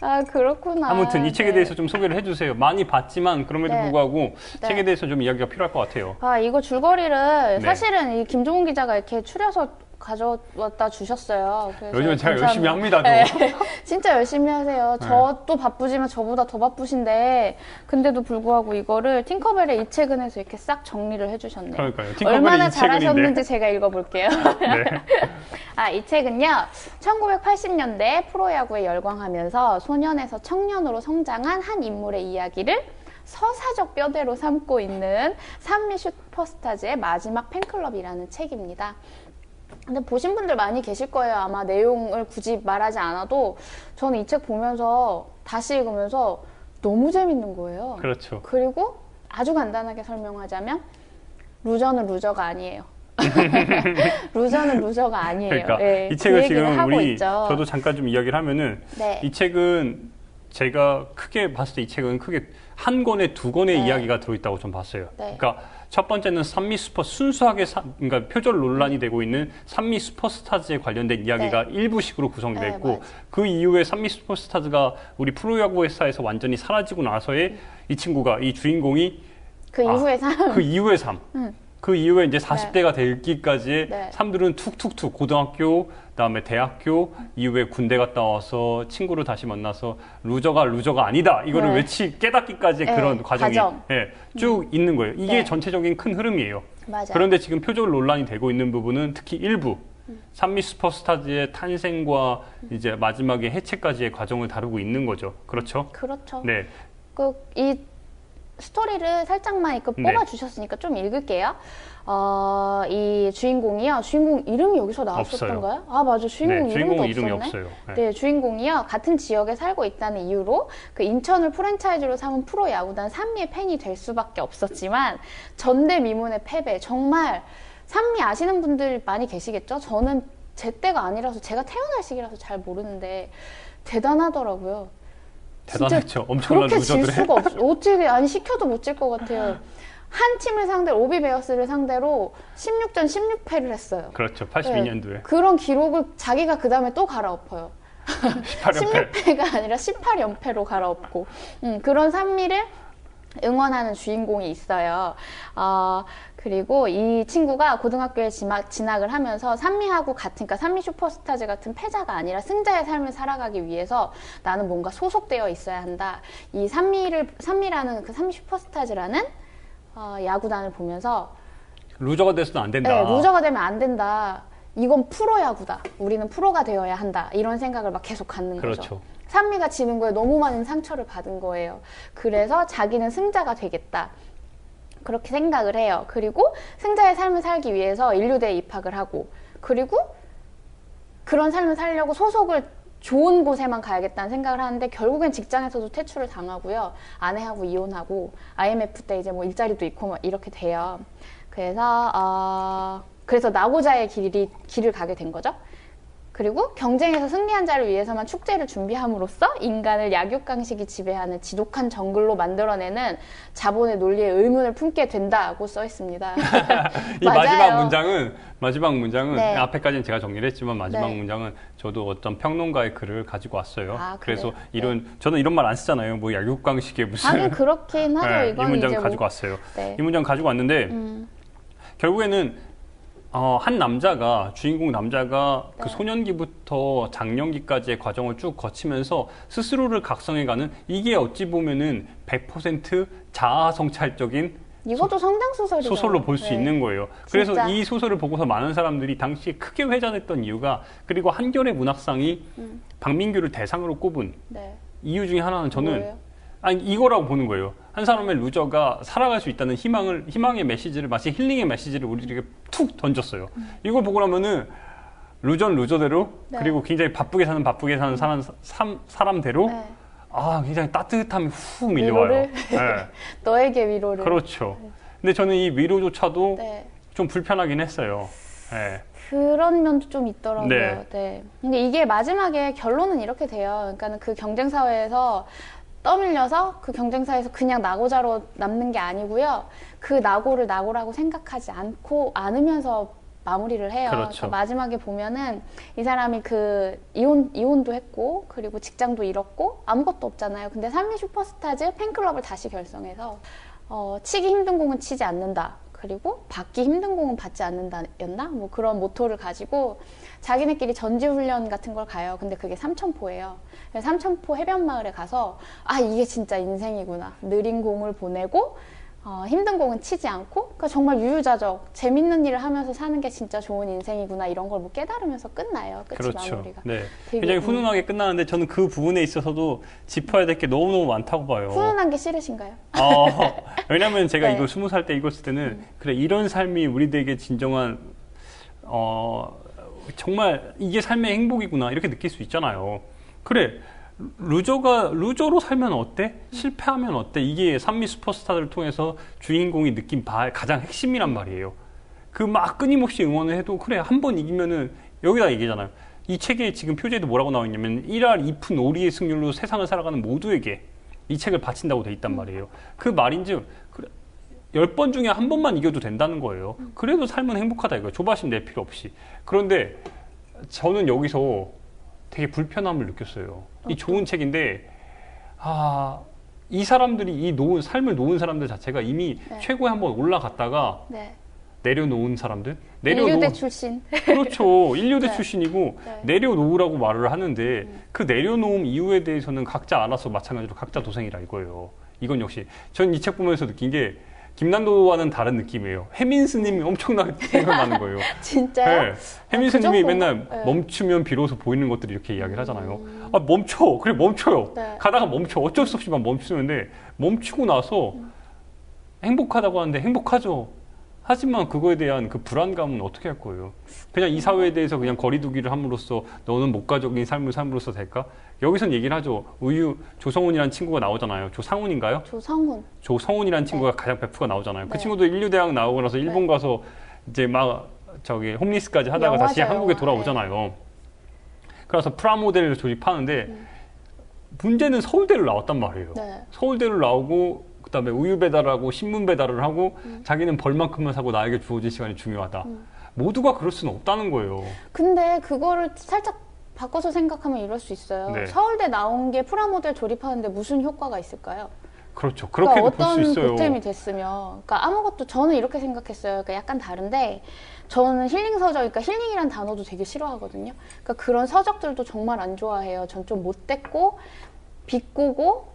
아, 그렇구나. 아무튼 이 책에 네. 대해서 좀 소개를 해주세요. 많이 봤지만 그럼에도 네. 불구하고 네. 책에 대해서 좀 이야기가 필요할 것 같아요. 이거 줄거리를 네. 사실은 이 김종훈 기자가 이렇게 추려서 가져왔다 주셨어요. 그래서 요즘은 제가 감사합니다. 열심히 합니다. 네. 진짜 열심히 하세요. 네. 저도 바쁘지만 저보다 더 바쁘신데 근데도 불구하고 이거를 팅커벨의 이 책은에서 이렇게 싹 정리를 해주셨네요. 그러니까요. 팅커벨의 얼마나 이 책은인데. 잘하셨는지 제가 읽어볼게요. 네. 이 책은요. 1980년대 프로야구에 열광하면서 소년에서 청년으로 성장한 한 인물의 이야기를 서사적 뼈대로 삼고 있는 산미 슈퍼스타즈의 마지막 팬클럽이라는 책입니다. 근데 보신 분들 많이 계실 거예요. 아마 내용을 굳이 말하지 않아도 저는 이 책 보면서 다시 읽으면서 너무 재밌는 거예요. 그렇죠. 그리고 아주 간단하게 설명하자면 루저는 루저가 아니에요. 루저는 루저가 아니에요. 그러니까 네, 이 책을 그 얘기를 지금 하고 우리 있죠. 저도 잠깐 좀 이야기를 하면은 네. 이 책은 제가 크게 봤을 때 이 책은 크게 한 권에 두 권의 네. 이야기가 들어있다고 좀 봤어요. 네. 그러니까 첫 번째는 산미 슈퍼 순수하게 그러니까 표절 논란이 되고 있는 산미 슈퍼스타즈에 관련된 이야기가 일부식으로 구성되어 네, 있고 맞아요. 그 이후에 산미 슈퍼스타즈가 우리 프로야구 회사에서 완전히 사라지고 나서의 이 친구가 이 주인공이 그 이후의 삶. 그 이후의 삶. 그 이후에 이제 40대가 되기까지의 네. 삶들은 툭툭툭 고등학교, 그다음에 대학교, 이후에 군대 갔다 와서 친구를 다시 만나서 루저가 아니다. 이거를 네. 깨닫기까지의 네, 그런 과정이 과정. 쭉 있는 거예요. 이게 네. 전체적인 큰 흐름이에요. 맞아요. 그런데 지금 표절 논란이 되고 있는 부분은 특히 일부 산미 슈퍼스타즈의 탄생과 이제 마지막에 해체까지의 과정을 다루고 있는 거죠. 그렇죠? 그렇죠. 네. 이 스토리를 살짝만 이렇게 네. 뽑아주셨으니까 좀 읽을게요. 이 주인공이요. 주인공 이름이 여기서 나왔었던가요? 아, 맞아. 주인공 네, 이름도 주인공 이름이 없었네. 없어요. 네. 네, 주인공이요. 같은 지역에 살고 있다는 이유로 그 인천을 프랜차이즈로 삼은 프로야구단 산미의 팬이 될 수밖에 없었지만 전대미문의 패배. 정말 산미 아시는 분들 많이 계시겠죠? 저는 제 때가 아니라서 제가 태어날 시기라서 잘 모르는데 대단하더라고요. 대단했죠. 엄청난 그렇게 질 루저들의. 수가 없어. 어떻게 아니 시켜도 못 질 것 같아요. 한 팀을 상대로 오비베어스를 상대로 16전 16패를 했어요. 그렇죠. 82년도에. 그런 기록을 자기가 그 다음에 또 갈아엎어요. 18연패. 16패가 아니라 18연패로 갈아엎고 그런 산미를 응원하는 주인공이 있어요. 그리고 이 친구가 고등학교에 진학을 하면서 산미하고 같은, 그러니까 산미 슈퍼스타즈 같은 패자가 아니라 승자의 삶을 살아가기 위해서 나는 뭔가 소속되어 있어야 한다. 이 산미라는 그 산미 슈퍼스타즈라는 야구단을 보면서 루저가 돼서는 안 된다. 네, 루저가 되면 안 된다. 이건 프로야구다. 우리는 프로가 되어야 한다. 이런 생각을 막 계속 갖는 거죠. 그렇죠. 산미가 지는 거에 너무 많은 상처를 받은 거예요. 그래서 자기는 승자가 되겠다. 그렇게 생각을 해요. 그리고 승자의 삶을 살기 위해서 인류대에 입학을 하고, 그리고 그런 삶을 살려고 소속을 좋은 곳에만 가야겠다는 생각을 하는데 결국엔 직장에서도 퇴출을 당하고요. 아내하고 이혼하고 IMF 때 이제 뭐 일자리도 잃고 막 이렇게 돼요. 그래서 나고자의 길을 가게 된 거죠. 그리고 경쟁에서 승리한 자를 위해서만 축제를 준비함으로써 인간을 약육강식이 지배하는 지독한 정글로 만들어내는 자본의 논리에 의문을 품게 된다고 써 있습니다. 이 맞아요. 마지막 문장은 네. 앞에까지는 제가 정리를 했지만 마지막 네. 문장은 저도 어떤 평론가의 글을 가지고 왔어요. 아, 그래서 그래요? 저는 이런 말 안 쓰잖아요. 뭐 약육강식의 무슨 하긴 그렇긴 하죠. 네, 이 이건 문장을 이제 가지고 뭐, 왔어요. 네. 이 문장 가지고 왔는데 결국에는 한 남자가 주인공 남자가 그 네. 소년기부터 장년기까지의 과정을 쭉 거치면서 스스로를 각성해가는 이게 어찌 보면은 100% 자아성찰적인 이것도 성장 소설이죠. 소설로 볼 수 네. 있는 거예요. 그래서 진짜. 이 소설을 보고서 많은 사람들이 당시에 크게 회자됐던 이유가 그리고 한겨레 문학상이 박민규를 대상으로 꼽은 네. 이유 중에 하나는 저는 뭐예요? 이거라고 보는 거예요. 한 사람의 루저가 살아갈 수 있다는 희망의 메시지를 마치 힐링의 메시지를 우리에게 툭 던졌어요. 이걸 보고 나면은 루저는 루저대로 네. 그리고 굉장히 바쁘게 사는 사람대로 네. 굉장히 따뜻함이 훅 밀려와요. 위로를? 네. 너에게 위로를. 그렇죠. 근데 저는 이 위로조차도 네. 좀 불편하긴 했어요. 네. 그런 면도 좀 있더라고요. 네. 네. 근데 이게 마지막에 결론은 이렇게 돼요. 그러니까 그 경쟁 사회에서 떠밀려서 그 경쟁사에서 그냥 낙오자로 남는 게 아니고요. 그 낙오를 낙오라고 생각하지 않으면서 마무리를 해요. 그렇죠. 그러니까 마지막에 보면은 이 사람이 그 이혼도 했고 그리고 직장도 잃었고 아무것도 없잖아요. 근데 산미 슈퍼스타즈 팬클럽을 다시 결성해서 치기 힘든 공은 치지 않는다. 그리고 받기 힘든 공은 받지 않는다였나? 뭐 그런 모토를 가지고 자기네끼리 전지훈련 같은 걸 가요. 근데 그게 삼천포예요. 삼천포 해변마을에 가서 아 이게 진짜 인생이구나. 느린 공을 보내고 힘든 공은 치지 않고 그러니까 정말 유유자적 재밌는 일을 하면서 사는 게 진짜 좋은 인생이구나 이런 걸 뭐 깨달으면서 끝나요. 끝이 그렇죠. 마무리가. 네. 되게, 굉장히 훈훈하게 끝나는데 저는 그 부분에 있어서도 짚어야 될 게 너무너무 많다고 봐요. 훈훈한 게 싫으신가요? 왜냐면 제가 네. 이거 20살 때 읽었을 때는 그래 이런 삶이 우리들에게 진정한 정말 이게 삶의 행복이구나 이렇게 느낄 수 있잖아요. 그래 루저로 살면 어때? 실패하면 어때? 이게 산미 슈퍼스타들을 통해서 주인공이 느낀 바의 가장 핵심이란 말이에요. 그 막 끊임없이 응원을 해도 그래 한 번 이기면은 여기다 얘기잖아요. 이 책에 지금 표제에도 뭐라고 나와 있냐면 1할 2푼 5리의 승률로 세상을 살아가는 모두에게 이 책을 바친다고 돼 있단 말이에요. 그 말인즉 그래, 10번 중에 한 번만 이겨도 된다는 거예요. 그래도 삶은 행복하다 이거예요. 조바심 낼 필요 없이. 그런데 저는 여기서 되게 불편함을 느꼈어요. 이 좋은 책인데 이 사람들이 이 삶을 놓은 사람들 자체가 이미 네. 최고에 한번 올라갔다가 네. 내려놓은 사람들? 인류대 출신. 그렇죠. 인류대 네. 출신이고 네. 내려놓으라고 말을 하는데 그 내려놓음 이유에 대해서는 각자 알아서 마찬가지로 각자 도생이라 이거예요. 이건 역시 전 이 책 보면서 느낀 게 김난도와는 다른 느낌이에요. 해민스님이 엄청나게 생각나는 거예요. 진짜요? 네. 해민스님이 그 맨날 정도인가? 네. 멈추면 비로소 보이는 것들을 이렇게 이야기를 하잖아요. 멈춰. 그래 멈춰요. 네. 가다가 멈춰. 어쩔 수 없이 막 멈추는데 멈추고 나서 행복하다고 하는데 행복하죠. 하지만 그거에 대한 그 불안감은 어떻게 할 거예요? 그냥 이 사회에 대해서 그냥 거리두기를 함으로써 너는 목가적인 삶을 삶으로써 될까? 여기선 얘기를 하죠. 조성훈이라는 친구가 나오잖아요. 조상훈인가요? 조성훈이라는 친구가 가장 베프가 나오잖아요. 그 네. 친구도 인류대학 나오고 나서 일본 가서 이제 막 홈리스까지 하다가 다시 영화죠, 한국에 영화. 돌아오잖아요. 그래서 프라모델을 조립하는데 문제는 서울대를 나왔단 말이에요. 네. 서울대를 나오고 그다음에 우유 배달하고 신문 배달을 하고 자기는 벌만큼만 사고 나에게 주어진 시간이 중요하다. 모두가 그럴 수는 없다는 거예요. 근데 그거를 살짝 바꿔서 생각하면 이럴 수 있어요. 네. 서울대 나온 게 프라모델 조립하는데 무슨 효과가 있을까요? 그렇죠. 그렇게도 그러니까 볼 수 어떤 있어요. 보탬이 됐으면, 그러니까 아무것도 저는 이렇게 생각했어요. 그러니까 약간 다른데 저는 힐링 서적, 그러니까 힐링이란 단어도 되게 싫어하거든요. 그러니까 그런 서적들도 정말 안 좋아해요. 전 좀 못됐고 비꼬고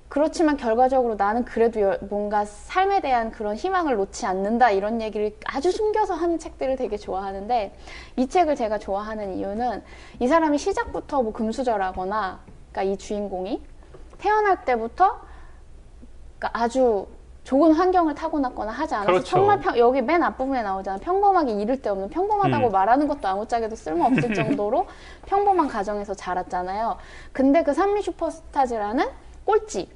그렇지만 결과적으로 나는 그래도 뭔가 삶에 대한 그런 희망을 놓지 않는다 이런 얘기를 아주 숨겨서 하는 책들을 되게 좋아하는데 이 책을 제가 좋아하는 이유는 이 사람이 시작부터 뭐 금수저라거나 그러니까 이 주인공이 태어날 때부터 그러니까 아주 좋은 환경을 타고났거나 하지 않아서 그렇죠. 정말 여기 맨 앞부분에 나오잖아요. 평범하게 이를 데 없는 평범하다고 말하는 것도 아무짝에도 쓸모없을 정도로 평범한 가정에서 자랐잖아요. 근데 그 산미 슈퍼스타즈라는 꼴찌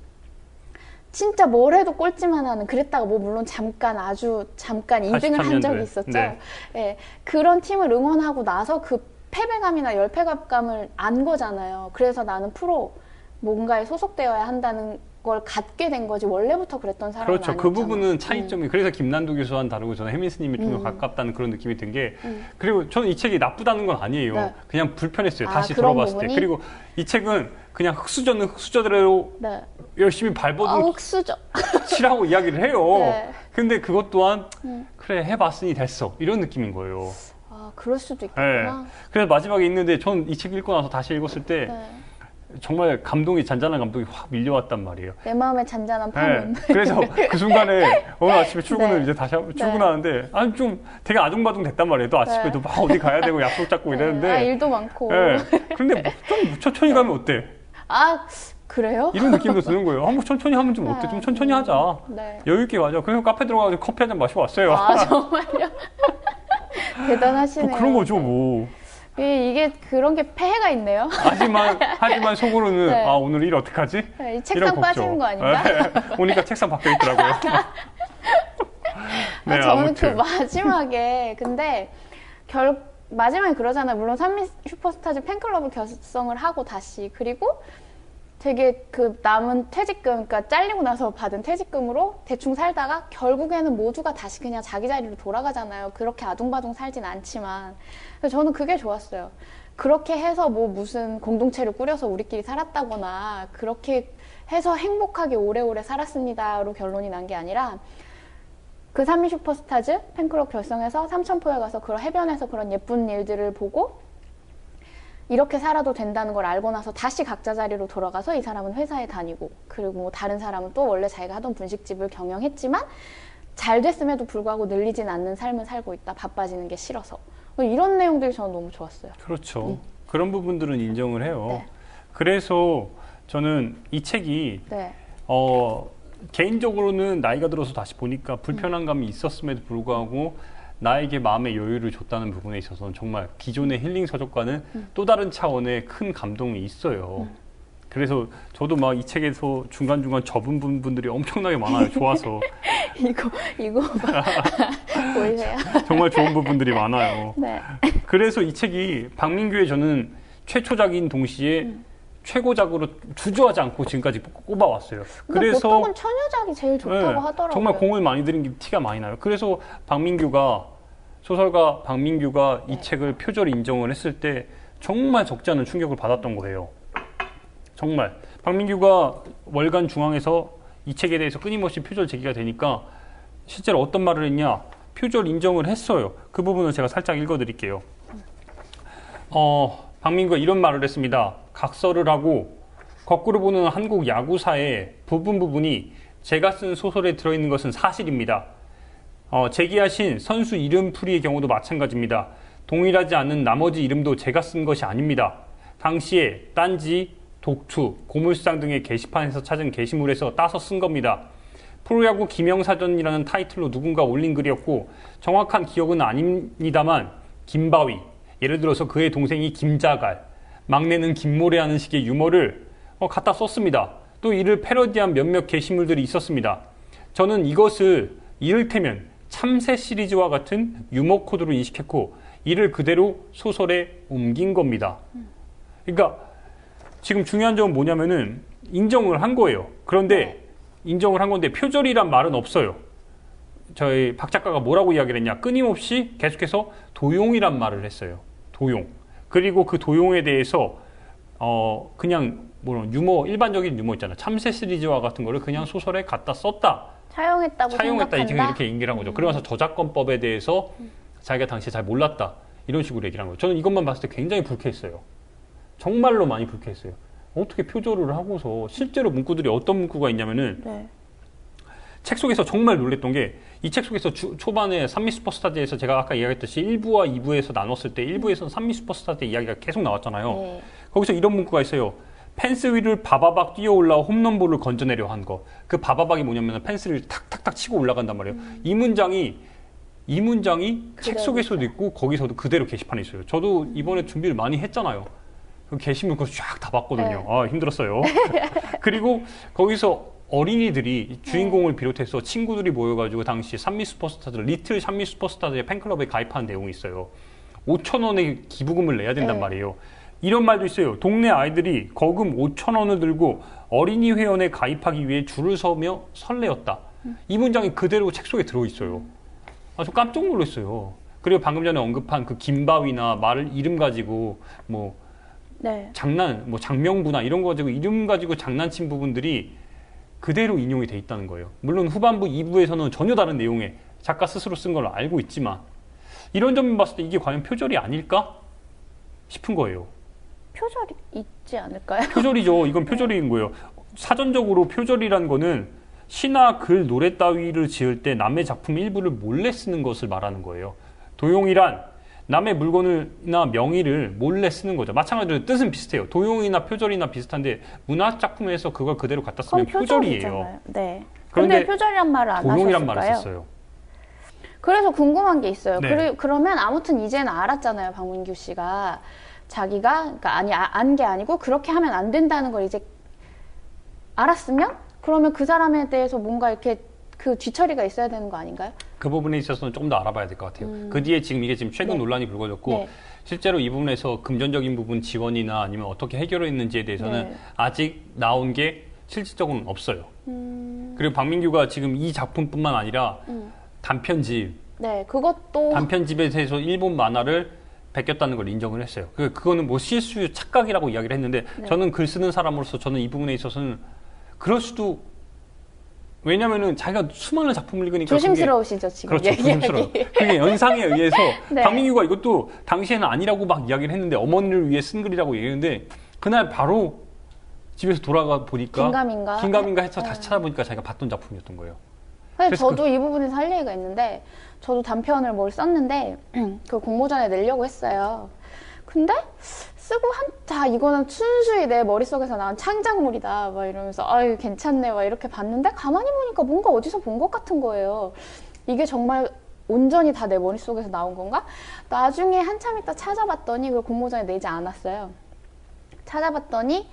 진짜 뭘 해도 꼴찌만 하는 그랬다가 뭐 물론 아주 잠깐 2등을 한 83년도에. 적이 있었죠. 네. 예, 그런 팀을 응원하고 나서 그 패배감이나 열패감을 안 거잖아요. 그래서 나는 프로 뭔가에 소속되어야 한다는 걸 갖게 된 거지 원래부터 그랬던 사람은 그렇죠. 아니었잖아. 그 부분은 차이점이 그래서 김난도 교수와는 다르고 저는 해민스님이 좀 더 가깝다는 그런 느낌이 든 게 그리고 저는 이 책이 나쁘다는 건 아니에요. 네. 그냥 불편했어요. 다시 그런 들어봤을 부분이? 때. 그리고 이 책은 그냥 흑수저는 흑수저대로 네. 열심히 밟아도 흑수저. 치라고 이야기를 해요. 네. 근데 그것 또한 그래 해봤으니 됐어 이런 느낌인 거예요. 아, 그럴 수도 네. 있겠구나. 그래서 마지막에 있는데 전 이 책 읽고 나서 다시 읽었을 때 네. 정말 잔잔한 감동이 확 밀려왔단 말이에요. 내 마음의 잔잔한 네. 파문. 그래서 그 순간에 오늘 아침에 출근을 네. 이제 다시 출근하는데 아니 좀 되게 아둥바둥 됐단 말이에요. 또 아침에도 막 어디 가야 되고 약속 잡고 이랬는데 일도 많고. 네. 그런데 좀 천천히 가면 어때? 아, 그래요? 이런 느낌도 드는 거예요. 뭐 천천히 하면 좀 어때? 좀 천천히 하자. 네. 여유 있게 가자. 그래서 카페 들어가서 커피 한 잔 마시고 왔어요. 아, 정말요? 대단하시네요. 뭐 그런 거죠, 뭐. 이게 그런 게 폐해가 있네요. 하지만 속으로는 네. 아 오늘 일 어떡하지? 네, 이 이런 책상 걱정. 빠지는 거 아닌가? 네. 오니까 책상 바뀌어 있더라고요. 네, 저는 아무튼. 그 마지막에 근데 마지막에 그러잖아요. 물론 산미 슈퍼스타즈 팬클럽을 결성을 하고 다시 그리고 되게 그 남은 퇴직금, 그러니까 잘리고 나서 받은 퇴직금으로 대충 살다가 결국에는 모두가 다시 그냥 자기 자리로 돌아가잖아요. 그렇게 아둥바둥 살진 않지만. 그래서 저는 그게 좋았어요. 그렇게 해서 뭐 무슨 공동체를 꾸려서 우리끼리 살았다거나 그렇게 해서 행복하게 오래오래 살았습니다로 결론이 난 게 아니라 그 산미 슈퍼스타즈 팬클럽 결성해서 삼천포에 가서 그런 해변에서 그런 예쁜 일들을 보고 이렇게 살아도 된다는 걸 알고 나서 다시 각자 자리로 돌아가서 이 사람은 회사에 다니고 그리고 뭐 다른 사람은 또 원래 자기가 하던 분식집을 경영했지만 잘 됐음에도 불구하고 늘리진 않는 삶을 살고 있다. 바빠지는 게 싫어서. 이런 내용들이 저는 너무 좋았어요. 그렇죠. 그런 부분들은 인정을 해요. 네. 그래서 저는 이 책이 네. 개인적으로는 나이가 들어서 다시 보니까 불편한 감이 있었음에도 불구하고 나에게 마음의 여유를 줬다는 부분에 있어서는 정말 기존의 힐링 서적과는 또 다른 차원의 큰 감동이 있어요. 그래서 저도 막 이 책에서 중간중간 접은 부분들이 엄청나게 많아요. 좋아서. 이거 보이세요? 정말 좋은 부분들이 많아요. 네. 그래서 이 책이 박민규의 저는 최초작인 동시에 최고작으로 주저하지 않고 지금까지 꼽아왔어요. 그래서 보통은 처녀작이 제일 좋다고 네, 하더라고요. 정말 공을 많이 들인 게 티가 많이 나요. 그래서 소설가 박민규가 이 책을 표절 인정을 했을 때 정말 적지 않은 충격을 받았던 거예요. 정말 박민규가 월간 중앙에서 이 책에 대해서 끊임없이 표절 제기가 되니까 실제로 어떤 말을 했냐, 표절 인정을 했어요. 그 부분을 제가 살짝 읽어드릴게요. 박민규가 이런 말을 했습니다. 각서를 하고 거꾸로 보는 한국 야구사의 부분이 제가 쓴 소설에 들어있는 것은 사실입니다. 제기하신 선수 이름풀이의 경우도 마찬가지입니다. 동일하지 않는 나머지 이름도 제가 쓴 것이 아닙니다. 당시에 딴지, 독투, 고물상 등의 게시판에서 찾은 게시물에서 따서 쓴 겁니다. 프로야구 기명사전이라는 타이틀로 누군가 올린 글이었고 정확한 기억은 아닙니다만 김바위, 예를 들어서 그의 동생이 김자갈, 막내는 김모래하는 식의 유머를 갖다 썼습니다. 또 이를 패러디한 몇몇 게시물들이 있었습니다. 저는 이것을 이를테면 참새 시리즈와 같은 유머 코드로 인식했고 이를 그대로 소설에 옮긴 겁니다. 그러니까 지금 중요한 점은 뭐냐면은 인정을 한 거예요. 그런데 인정을 한 건데 표절이란 말은 없어요. 저희 박 작가가 뭐라고 이야기를 했냐, 끊임없이 계속해서 도용이란 말을 했어요. 도용. 그리고 그 도용에 대해서 그냥 유머, 일반적인 유머 있잖아. 참새 시리즈와 같은 거를 그냥 소설에 갖다 썼다. 차용했다 생각한다. 생각한다. 이렇게 얘기를 한 거죠. 그러면서 저작권법에 대해서 자기가 당시에 잘 몰랐다. 이런 식으로 얘기를 한 거예요. 저는 이것만 봤을 때 굉장히 불쾌했어요. 정말로 많이 불쾌했어요. 어떻게 표절을 하고서 실제로 문구들이 어떤 문구가 있냐면은 책 속에서 정말 놀랬던 게 이 책 속에서 초반에 산미 슈퍼스타즈에서 제가 아까 이야기했듯이 1부와 2부에서 나눴을 때 1부에서는 산미 슈퍼스타즈의 이야기가 계속 나왔잖아요. 네. 거기서 이런 문구가 있어요. 펜스 위를 바바박 뛰어 올라와 홈런볼을 건져내려 한 거. 그 바바박이 뭐냐면 펜스를 탁탁탁 치고 올라간단 말이에요. 이 문장이 책 속에서도 있고 거기서도 그대로 게시판에 있어요. 저도 이번에 준비를 많이 했잖아요. 그 게시물 그거 쫙 다 봤거든요. 네. 아, 힘들었어요. 그리고 거기서 어린이들이 주인공을 비롯해서 친구들이 모여가지고 당시 산미 슈퍼스타즈, 리틀 산미 슈퍼스타즈의 팬클럽에 가입한 내용이 있어요. 5,000원의 기부금을 내야 된단 말이에요. 이런 말도 있어요. 동네 아이들이 거금 5,000원을 들고 어린이 회원에 가입하기 위해 줄을 서며 설레었다. 이 문장이 그대로 책 속에 들어있어요. 저 깜짝 놀랐어요. 그리고 방금 전에 언급한 그 김바위나 이름 가지고 장명부나 이런 거 가지고 이름 가지고 장난친 부분들이 그대로 인용이 돼 있다는 거예요. 물론 후반부 2부에서는 전혀 다른 내용의 작가 스스로 쓴 걸 알고 있지만 이런 점을 봤을 때 이게 과연 표절이 아닐까 싶은 거예요. 표절이 있지 않을까요? 표절이죠. 이건 표절인 거예요. 사전적으로 표절이란 거는 시나 글, 노래 따위를 지을 때 남의 작품 일부를 몰래 쓰는 것을 말하는 거예요. 도용이란 남의 물건이나 명의를 몰래 쓰는 거죠. 마찬가지로 뜻은 비슷해요. 도용이나 표절이나 비슷한데 문학 작품에서 그걸 그대로 갖다 쓰면 표절이에요. 네. 그런데 근데 표절이란 말을 안 도용이란 하셨을까요? 말을 썼어요. 그래서 궁금한 게 있어요. 네. 그러면 아무튼 이제는 알았잖아요. 박민규 씨가 자기가 안 게 아니고 그렇게 하면 안 된다는 걸 이제 알았으면 그러면 그 사람에 대해서 뭔가 이렇게 그 뒤처리가 있어야 되는 거 아닌가요? 그 부분에 있어서는 조금 더 알아봐야 될 것 같아요. 그 뒤에 이게 최근 논란이 불거졌고 실제로 이 부분에서 금전적인 부분 지원이나 아니면 어떻게 해결했는지에 대해서는 아직 나온 게 실질적으로는 없어요. 그리고 박민규가 지금 이 작품뿐만 아니라 단편집, 그것도 단편집에 대해서 일본 만화를 베꼈다는 걸 인정을 했어요. 그거는 실수, 착각이라고 이야기를 했는데 저는 글 쓰는 사람으로서 저는 이 부분에 있어서는 그럴 수도 왜냐면은 자기가 수많은 작품을 읽으니까 조심스러우시죠 지금 그렇죠. 얘기하기. 조심스러워. 그게 연상에 의해서 네. 박민규가 이것도 당시에는 아니라고 막 이야기를 했는데 어머니를 위해 쓴 글이라고 얘기했는데 그날 바로 집에서 돌아가 보니까 긴가민가 해서 다시 찾아보니까 자기가 봤던 작품이었던 거예요. 사실 저도 이 부분에서 할 얘기가 있는데 저도 단편을 뭘 썼는데 그 공모전에 내려고 했어요. 근데 쓰고 자 이거는 순수히 내 머릿속에서 나온 창작물이다 막 이러면서 아유 괜찮네 막 이렇게 봤는데 가만히 보니까 뭔가 어디서 본 것 같은 거예요. 이게 정말 온전히 다 내 머릿속에서 나온 건가? 나중에 한참 있다 찾아봤더니 그 공모전에 내지 않았어요. 찾아봤더니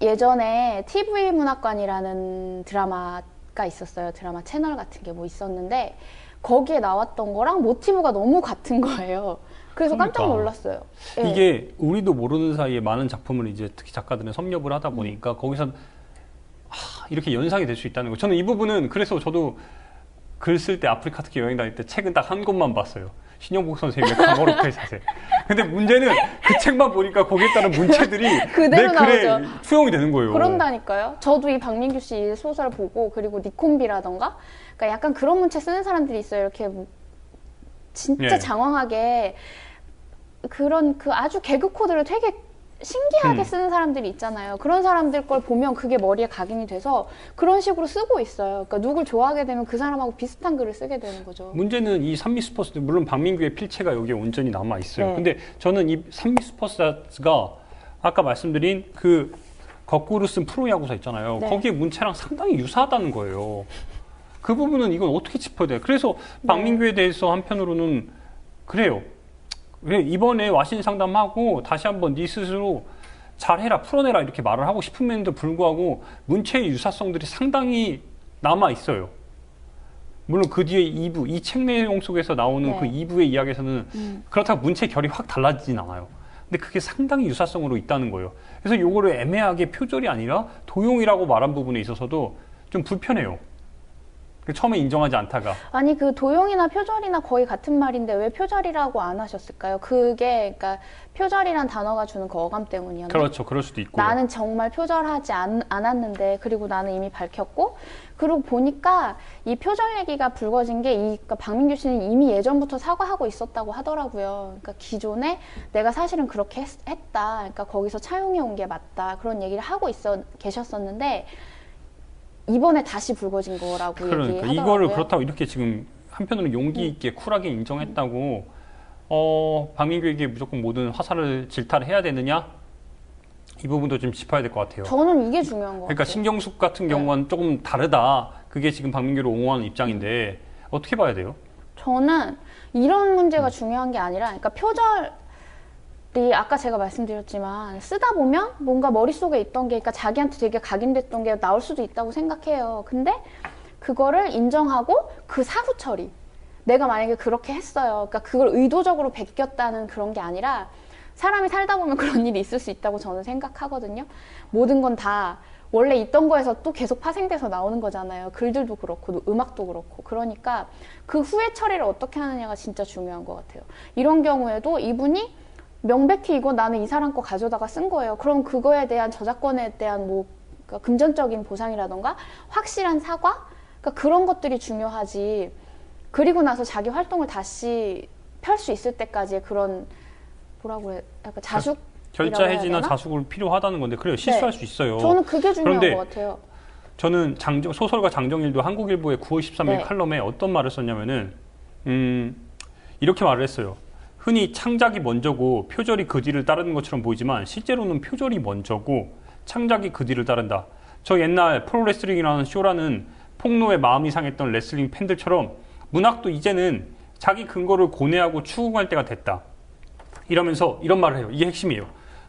예전에 TV 문학관이라는 드라마가 있었어요. 드라마 채널 같은 게 뭐 있었는데 거기에 나왔던 거랑 모티브가 너무 같은 거예요. 그래서 깜짝 놀랐어요. 예. 이게 우리도 모르는 사이에 많은 작품을 이제 특히 작가들은 섭렵을 하다 보니까 거기서 이렇게 연상이 될 수 있다는 거. 저는 이 부분은 그래서 저도 글 쓸 때 아프리카 특히 여행 다닐 때 책은 딱 한 권만 봤어요. 신영복 선생님의 강어루패 자세. 근데 문제는 그 책만 보니까 거기에 따른 문체들이 그대로 내 글에 나오죠. 투영이 되는 거예요. 그런다니까요. 저도 이 박민규 씨 소설 보고 그리고 니콤비라던가 그러니까 약간 그런 문체 쓰는 사람들이 있어요. 이렇게 진짜 예. 장황하게 그런 그 아주 개그 코드를 되게 신기하게 쓰는 사람들이 있잖아요. 그런 사람들 걸 보면 그게 머리에 각인이 돼서 그런 식으로 쓰고 있어요. 그러니까 누굴 좋아하게 되면 그 사람하고 비슷한 글을 쓰게 되는 거죠. 문제는 이 산미스퍼스 물론 박민규의 필체가 여기에 온전히 남아 있어요. 네. 근데 저는 이 산미스퍼스가 아까 말씀드린 그 거꾸로 쓴 프로야구사 있잖아요. 네. 거기에 문체랑 상당히 유사하다는 거예요. 그 부분은 이건 어떻게 짚어야 돼요? 그래서 박민규에 대해서 한편으로는 그래요. 왜 이번에 와신 상담하고 다시 한번 네 스스로 잘해라 풀어내라 이렇게 말을 하고 싶음에도 불구하고 문체의 유사성들이 상당히 남아 있어요. 물론 그 뒤에 2부 이 책 내용 속에서 나오는 네. 그 2부의 이야기에서는 그렇다고 문체 결이 확 달라지진 않아요. 근데 그게 상당히 유사성으로 있다는 거예요. 그래서 요거를 애매하게 표절이 아니라 도용이라고 말한 부분에 있어서도 좀 불편해요. 처음에 인정하지 않다가. 아니 그 도용이나 표절이나 거의 같은 말인데 왜 표절이라고 안 하셨을까요? 그게 그러니까 표절이란 단어가 주는 그 어감 때문이었나? 그렇죠. 그럴 수도 있고요. 나는 정말 표절하지 않았는데 그리고 나는 이미 밝혔고 그리고 보니까 이 표절 얘기가 불거진 게 그러니까 박민규 씨는 이미 예전부터 사과하고 있었다고 하더라고요. 그러니까 기존에 내가 사실은 그렇게 했다. 그러니까 거기서 차용해 온 게 맞다. 그런 얘기를 하고 계셨었는데 이번에 다시 불거진 거라고 그러니까 얘기하더라고요. 이거를 그렇다고 이렇게 지금 한편으로는 용기 있게 쿨하게 인정했다고 박민규에게 무조건 모든 화살을 질타를 해야 되느냐? 이 부분도 좀 짚어야 될 것 같아요. 저는 이게 중요한 것 그러니까 같아요. 신경숙 같은 경우는 조금 다르다. 그게 지금 박민규를 옹호하는 입장인데 어떻게 봐야 돼요? 저는 이런 문제가 중요한 게 아니라 그러니까 표절이 아까 제가 말씀드렸지만 쓰다 보면 뭔가 머릿속에 있던 게 그러니까 자기한테 되게 각인됐던 게 나올 수도 있다고 생각해요. 근데 그거를 인정하고 그 사후 처리 내가 만약에 그렇게 했어요. 그러니까 그걸 의도적으로 베꼈다는 그런 게 아니라 사람이 살다 보면 그런 일이 있을 수 있다고 저는 생각하거든요. 모든 건 다 원래 있던 거에서 또 계속 파생돼서 나오는 거잖아요. 글들도 그렇고 음악도 그렇고. 그러니까 그 후회 처리를 어떻게 하느냐가 진짜 중요한 것 같아요. 이런 경우에도 이분이 명백히 이거 나는 이 사람 거 가져다가 쓴 거예요. 그럼 그거에 대한 저작권에 대한 뭐 그러니까 금전적인 보상이라던가 확실한 사과? 그러니까 그런 것들이 중요하지. 그리고 나서 자기 활동을 다시 펼 수 있을 때까지의 그런 뭐라고 해야 약간 자숙? 결자 해지나 자숙을 필요하다는 건데 그래요. 실수할 수 있어요. 저는 그게 중요한 그런데 것 같아요. 저는 소설가 장정일도 한국일보의 9월 13일 네. 칼럼에 어떤 말을 썼냐면은 이렇게 말을 했어요. 흔히 창작이 먼저고 표절이 그 뒤를 따르는 것처럼 보이지만 실제로는 표절이 먼저고 창작이 그 뒤를 따른다. 저 옛날 프로레슬링이라는 쇼라는 폭로에 마음이 상했던 레슬링 팬들처럼 문학도 이제는 자기 근거를 고뇌하고 추궁할 때가 됐다. 이러면서 이런 말을 해요. 이게 핵심이에요.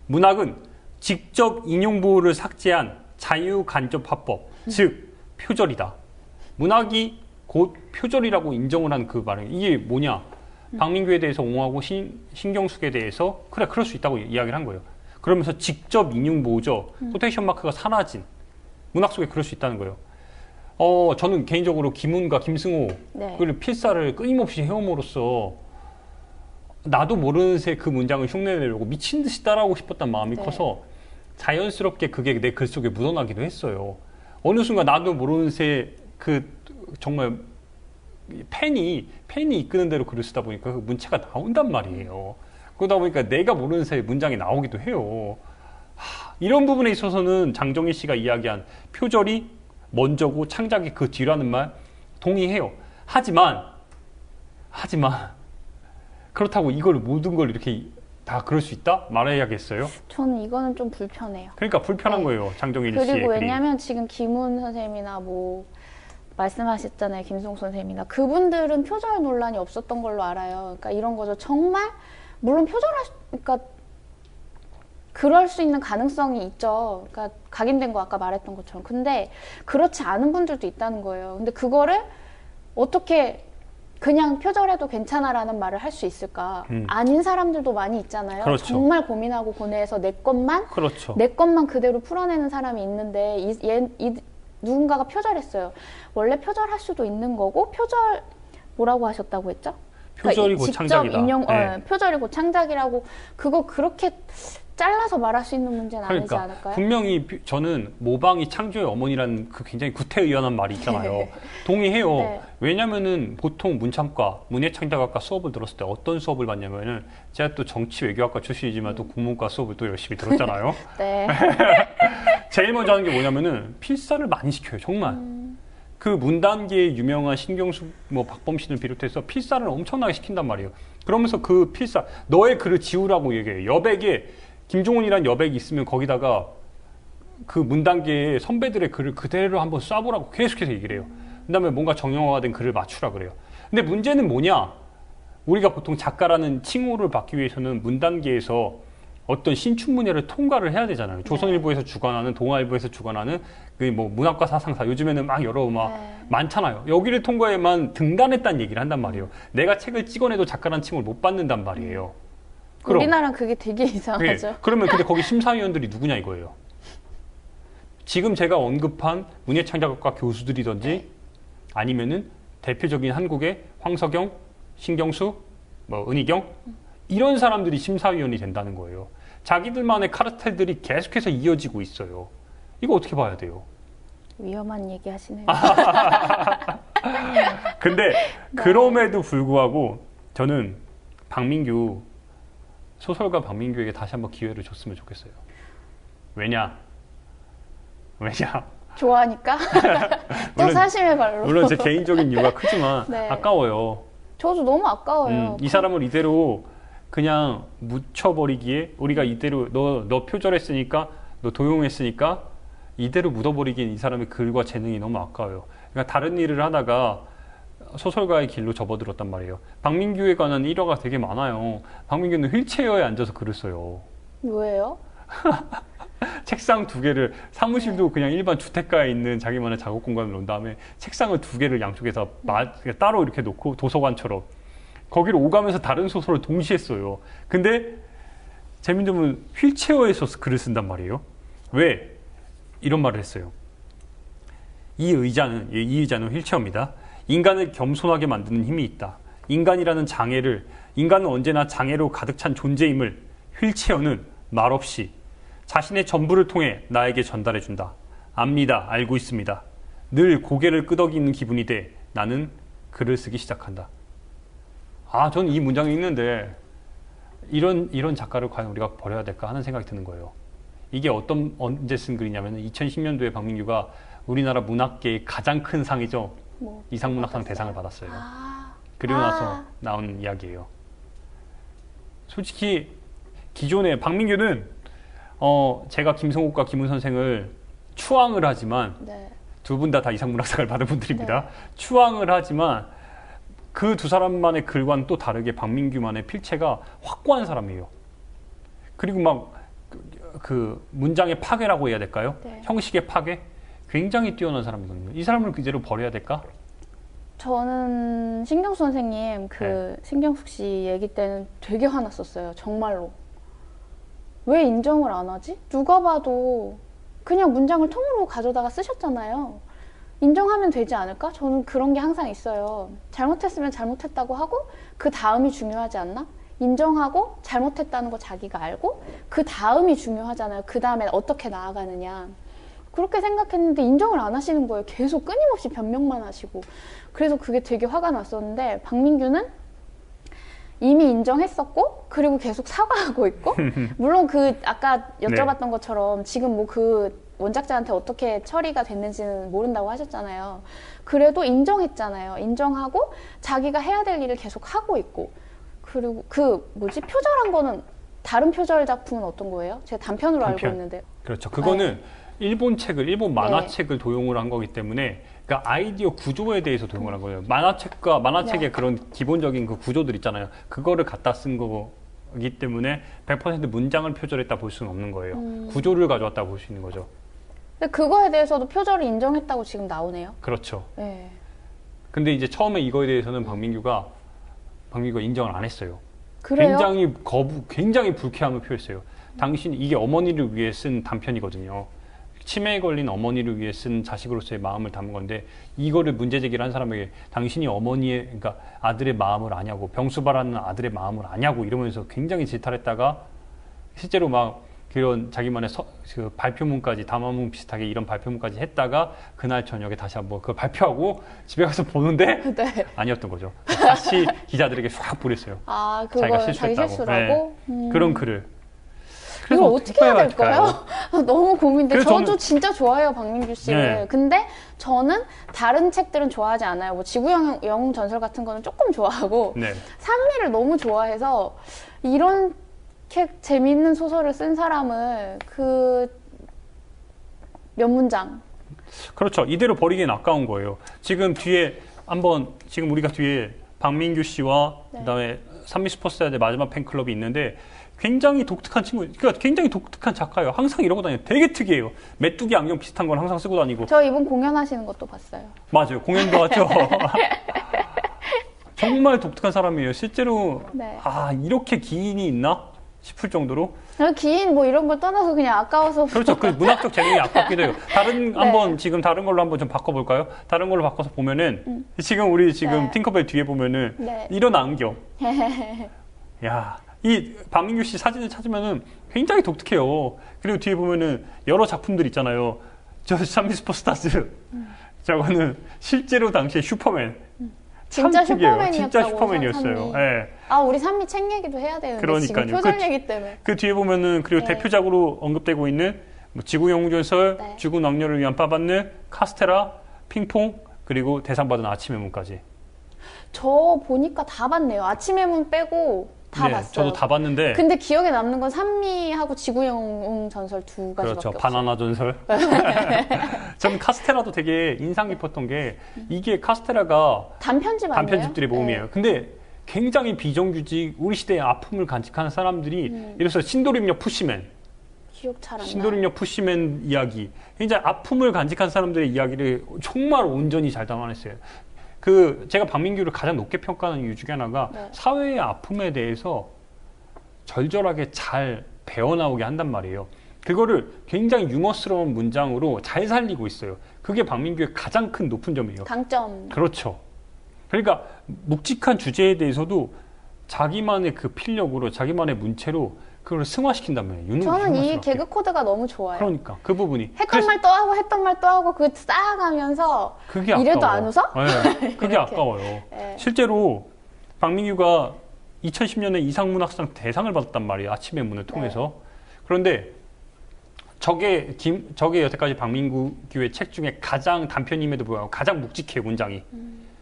문학은 직접 인용보호를 삭제한 자유간접화법, 즉 표절이다. 문학이 곧 표절이라고 인정을 한 그 말이에요. 이게 뭐냐? 박민규에 대해서 옹호하고 신경숙에 대해서 그래 그럴 수 있다고 이야기를 한 거예요. 그러면서 직접 인용보호죠. 코테이션 마크가 사라진 문학 속에 그럴 수 있다는 거예요. 저는 개인적으로 김훈과 김승호 네. 그 필사를 끊임없이 해옴으로써 나도 모르는 새 그 문장을 흉내내려고 미친 듯이 따라하고 싶었던 마음이 네. 커서 자연스럽게 그게 내 글 속에 묻어나기도 했어요. 어느 순간 나도 모르는 새 그 정말 펜이 이끄는 대로 글을 쓰다 보니까 그 문체가 나온단 말이에요. 그러다 보니까 내가 모르는 새 문장이 나오기도 해요. 이런 부분에 있어서는 장정희 씨가 이야기한 표절이 먼저고 창작이 그 뒤라는 말 동의해요. 하지만 그렇다고 이걸 모든 걸 이렇게 다 그럴 수 있다? 말해야겠어요? 저는 이거는 좀 불편해요. 그러니까 불편한 네. 거예요. 장정희 씨의 그리고 글이. 왜냐면 지금 김훈 선생님이나 뭐 말씀하셨잖아요. 김송 선생님이나 그분들은 표절 논란이 없었던 걸로 알아요. 그러니까 이런 거죠. 정말 물론 그러니까 그럴 수 있는 가능성이 있죠. 그러니까 각인된 거 아까 말했던 것처럼. 근데 그렇지 않은 분들도 있다는 거예요. 근데 그거를 어떻게 그냥 표절해도 괜찮아라는 말을 할 수 있을까? 아닌 사람들도 많이 있잖아요. 그렇죠. 정말 고민하고 고뇌해서 내 것만 그렇죠. 내 것만 그대로 풀어내는 사람이 있는데 누군가가 표절했어요. 원래 표절할 수도 있는 거고 표절 뭐라고 하셨다고 했죠? 표절이고 그러니까 창작이다. 네. 표절이고 창작이라고 그거 그렇게 잘라서 말할 수 있는 문제는 아니지 그러니까 않을까요? 분명히 저는 모방이 창조의 어머니라는 그 굉장히 구태의연한 말이 있잖아요. 동의해요. 네. 왜냐면은 보통 문창과 문예창작학과 수업을 들었을 때 어떤 수업을 받냐면은 제가 또 정치 외교학과 출신이지만 또 국문과 수업을 또 열심히 들었잖아요. 네. 제일 먼저 하는 게 뭐냐면은 필사를 많이 시켜요. 정말. 그 문단계의 유명한 신경숙, 뭐 박범신을 비롯해서 필사를 엄청나게 시킨단 말이에요. 그러면서 그 필사, 너의 글을 지우라고 얘기해요. 여백에 김종훈이란 여백이 있으면 거기다가 그 문단계의 선배들의 글을 그대로 한번 쏴보라고 계속해서 얘기를 해요. 그 다음에 뭔가 정형화된 글을 맞추라 그래요. 근데 문제는 뭐냐? 우리가 보통 작가라는 칭호를 받기 위해서는 문단계에서 어떤 신춘문예를 통과를 해야 되잖아요. 조선일보에서 주관하는, 동아일보에서 주관하는 그 뭐 문학과 사상사 요즘에는 막 여러 많잖아요. 여기를 통과해만 등단했다는 얘기를 한단 말이에요. 내가 책을 찍어내도 작가라는 칭호를 못 받는단 말이에요. 그럼, 우리나라는 그게 되게 이상하죠. 네. 그러면 근데 거기 심사위원들이 누구냐 이거예요. 지금 제가 언급한 문예창작학과 교수들이든지 아니면은 대표적인 한국의 황석영, 신경수, 뭐 은희경 이런 사람들이 심사위원이 된다는 거예요. 자기들만의 카르텔들이 계속해서 이어지고 있어요. 이거 어떻게 봐야 돼요? 위험한 얘기 하시네요. 근데 그럼에도 불구하고 저는 박민규 소설가 박민규에게 다시 한번 기회를 줬으면 좋겠어요. 왜냐? 좋아하니까? 또 사심의 발로. 물론 제 개인적인 이유가 크지만 네. 아까워요. 저도 너무 아까워요. 이 사람을 이대로 그냥 묻혀버리기에 우리가 이대로 너 표절했으니까 너 도용했으니까 이대로 묻어버리기엔 이 사람의 글과 재능이 너무 아까워요. 그러니까 다른 일을 하다가 소설가의 길로 접어들었단 말이에요. 박민규에 관한 일화가 되게 많아요. 박민규는 휠체어에 앉아서 글을 써요. 왜요? 책상 2개를 사무실도 그냥 일반 주택가에 있는 자기만의 작업 공간을 놓은 다음에 책상을 2개를 양쪽에서 따로 이렇게 놓고 도서관처럼 거기를 오가면서 다른 소설을 동시에 써요. 근데 재밌는 점은 휠체어에서 글을 쓴단 말이에요. 왜? 이런 말을 했어요. 이 의자는 휠체어입니다. 인간을 겸손하게 만드는 힘이 있다. 인간은 언제나 장애로 가득 찬 존재임을 휠체어는 말없이 자신의 전부를 통해 나에게 전달해준다. 압니다. 알고 있습니다. 늘 고개를 끄덕이는 기분이 돼 나는 글을 쓰기 시작한다. 저는 이 문장이 있는데 이런 작가를 과연 우리가 버려야 될까 하는 생각이 드는 거예요. 이게 언제 쓴 글이냐면 2010년도에 박민규가 우리나라 문학계의 가장 큰 상이죠. 이상문학상 대상을 받았어요. 그리고 나서 나온 이야기예요. 솔직히 기존에 박민규는 제가 김성욱과 김훈 선생을 추앙을 하지만 네. 두 분 다 이상문학상을 받은 분들입니다. 네. 추앙을 하지만 그 두 사람만의 글과는 또 다르게 박민규만의 필체가 확고한 사람이에요. 그리고 막 그 문장의 파괴라고 해야 될까요? 네. 형식의 파괴? 굉장히 뛰어난 사람이거든요. 이 사람을 그대로 버려야 될까? 저는 신경숙 선생님 신경숙 씨 얘기 때는 되게 화났었어요. 정말로. 왜 인정을 안 하지? 누가 봐도 그냥 문장을 통으로 가져다가 쓰셨잖아요. 인정하면 되지 않을까? 저는 그런 게 항상 있어요. 잘못했으면 잘못했다고 하고 그 다음이 중요하지 않나? 인정하고 잘못했다는 거 자기가 알고 그 다음이 중요하잖아요. 그 다음에 어떻게 나아가느냐. 그렇게 생각했는데 인정을 안 하시는 거예요. 계속 끊임없이 변명만 하시고. 그래서 그게 되게 화가 났었는데 박민규는 이미 인정했었고 그리고 계속 사과하고 있고 물론 그 아까 여쭤봤던 것처럼 지금 뭐 그 원작자한테 어떻게 처리가 됐는지는 모른다고 하셨잖아요. 그래도 인정했잖아요. 인정하고 자기가 해야 될 일을 계속 하고 있고 그리고 그 뭐지 표절한 거는 다른 표절 작품은 어떤 거예요? 제가 단편으로 알고 있는데. 그렇죠. 그거는 일본 만화책을 도용을 한 거기 때문에 그러니까 아이디어 구조에 대해서 도용을 한 거예요. 만화책의 그런 기본적인 그 구조들 있잖아요. 그거를 갖다 쓴 거기 때문에 100% 문장을 표절했다 볼 수는 없는 거예요. 구조를 가져왔다 볼 수 있는 거죠. 근데 그거에 대해서도 표절을 인정했다고 지금 나오네요. 그렇죠. 네. 근데 이제 처음에 이거에 대해서는 박민규가 인정을 안 했어요. 그래요? 굉장히 불쾌함을 표했어요. 당신이 이게 어머니를 위해 쓴 단편이거든요. 치매에 걸린 어머니를 위해 쓴 자식으로서의 마음을 담은 건데 이거를 문제 제기를 한 사람에게 당신이 그러니까 아들의 마음을 아냐고 병수발하는 아들의 마음을 아냐고 이러면서 굉장히 질타했다가 실제로 막 그런 자기만의 그 발표문까지 담화문 비슷하게 이런 발표문까지 했다가 그날 저녁에 다시 한번 그걸 발표하고 집에 가서 보는데 네. 아니었던 거죠. 다시 기자들에게 쫙 뿌렸어요. 아, 자기가 그거 자기 실수라고? 네. 그런 글을. 이거 어떻게 해야 될까요? 너무 고민돼. 저도 진짜 좋아해요, 박민규 씨를. 네. 근데 저는 다른 책들은 좋아하지 않아요. 뭐 지구영 영웅 전설 같은 거는 조금 좋아하고 네. 산미를 너무 좋아해서 이런 재미있는 소설을 쓴 사람을 몇 문장. 그렇죠. 이대로 버리기엔 아까운 거예요. 지금 우리가 뒤에 박민규 씨와 네. 그다음에 산미 슈퍼스타의 마지막 팬클럽이 있는데 굉장히 독특한 그러니까 굉장히 독특한 작가예요. 항상 이러고 다녀요. 되게 특이해요. 메뚜기 안경 비슷한 걸 항상 쓰고 다니고. 저 이번 공연하시는 것도 봤어요. 맞아요. 공연도 하죠. 정말 독특한 사람이에요. 실제로 네. 이렇게 기인이 있나 싶을 정도로. 기인 뭐 이런 걸 떠나서 그냥 아까워서. 그렇죠. 그 문학적 재능이 아깝기도 해요. 네. 한번 지금 다른 걸로 한번 좀 바꿔볼까요? 다른 걸로 바꿔서 보면은 지금 네. 팅커벨 뒤에 보면은 네. 이런 안경. 야, 이 박민규 씨 사진을 찾으면은 굉장히 독특해요. 그리고 뒤에 보면은 여러 작품들 있잖아요. 저 산미 슈퍼스타즈. 저거는 실제로 당시에 슈퍼맨. 진짜 슈퍼맨이었다고. 진짜 슈퍼맨이었다고. 슈퍼맨이었어요. 네. 우리 산미 책 얘기도 해야 되는데 그러니까요. 지금 표절 얘기 때문에. 그 뒤에 보면은 그리고 네. 대표작으로 언급되고 있는 뭐 지구영웅전설, 네. 지구낙녀를 위한 빠반느, 카스테라, 핑퐁 그리고 대상 받은 아침의 문까지. 저 보니까 다 봤네요. 아침의 문 빼고 다 봤어요. 저도 다 봤는데. 근데 기억에 남는 건 산미하고 지구영웅 전설 두 가지밖에 그렇죠. 없어요. 바나나 전설. 저는 카스테라도 되게 인상 깊었던 게 이게 카스테라가 단편집 아니에요? 단편집들의 모음이에요. 네. 근데 굉장히 비정규직, 우리 시대의 아픔을 간직하는 사람들이 예를 들어서 신도림역 푸시맨. 기억 잘 안 나요. 신도림역 푸시맨 이야기. 굉장히 아픔을 간직한 사람들의 이야기를 정말 온전히 잘 담아냈어요. 제가 박민규를 가장 높게 평가하는 이유 중에 하나가 네. 사회의 아픔에 대해서 절절하게 잘 배워나오게 한단 말이에요. 그거를 굉장히 유머스러운 문장으로 잘 살리고 있어요. 그게 박민규의 가장 큰 높은 점이에요. 강점. 그렇죠. 그러니까 묵직한 주제에 대해서도 자기만의 그 필력으로 자기만의 문체로 그걸 승화시킨단 말이에요. 저는 이 개그 코드가 너무 좋아요. 그러니까 그 부분이 했던 말 또 하고 했던 말 또 하고 그 쌓아가면서 그게 이래도 아까워요. 안 웃어? 네, 그게 이렇게. 아까워요. 네. 실제로 박민규가 2010년에 이상문학상 대상을 받았단 말이에요. 아침의 문을 통해서. 그런데 저게 여태까지 박민규의 책 중에 가장 단편임에도 불구하고 가장 묵직해요. 문장이.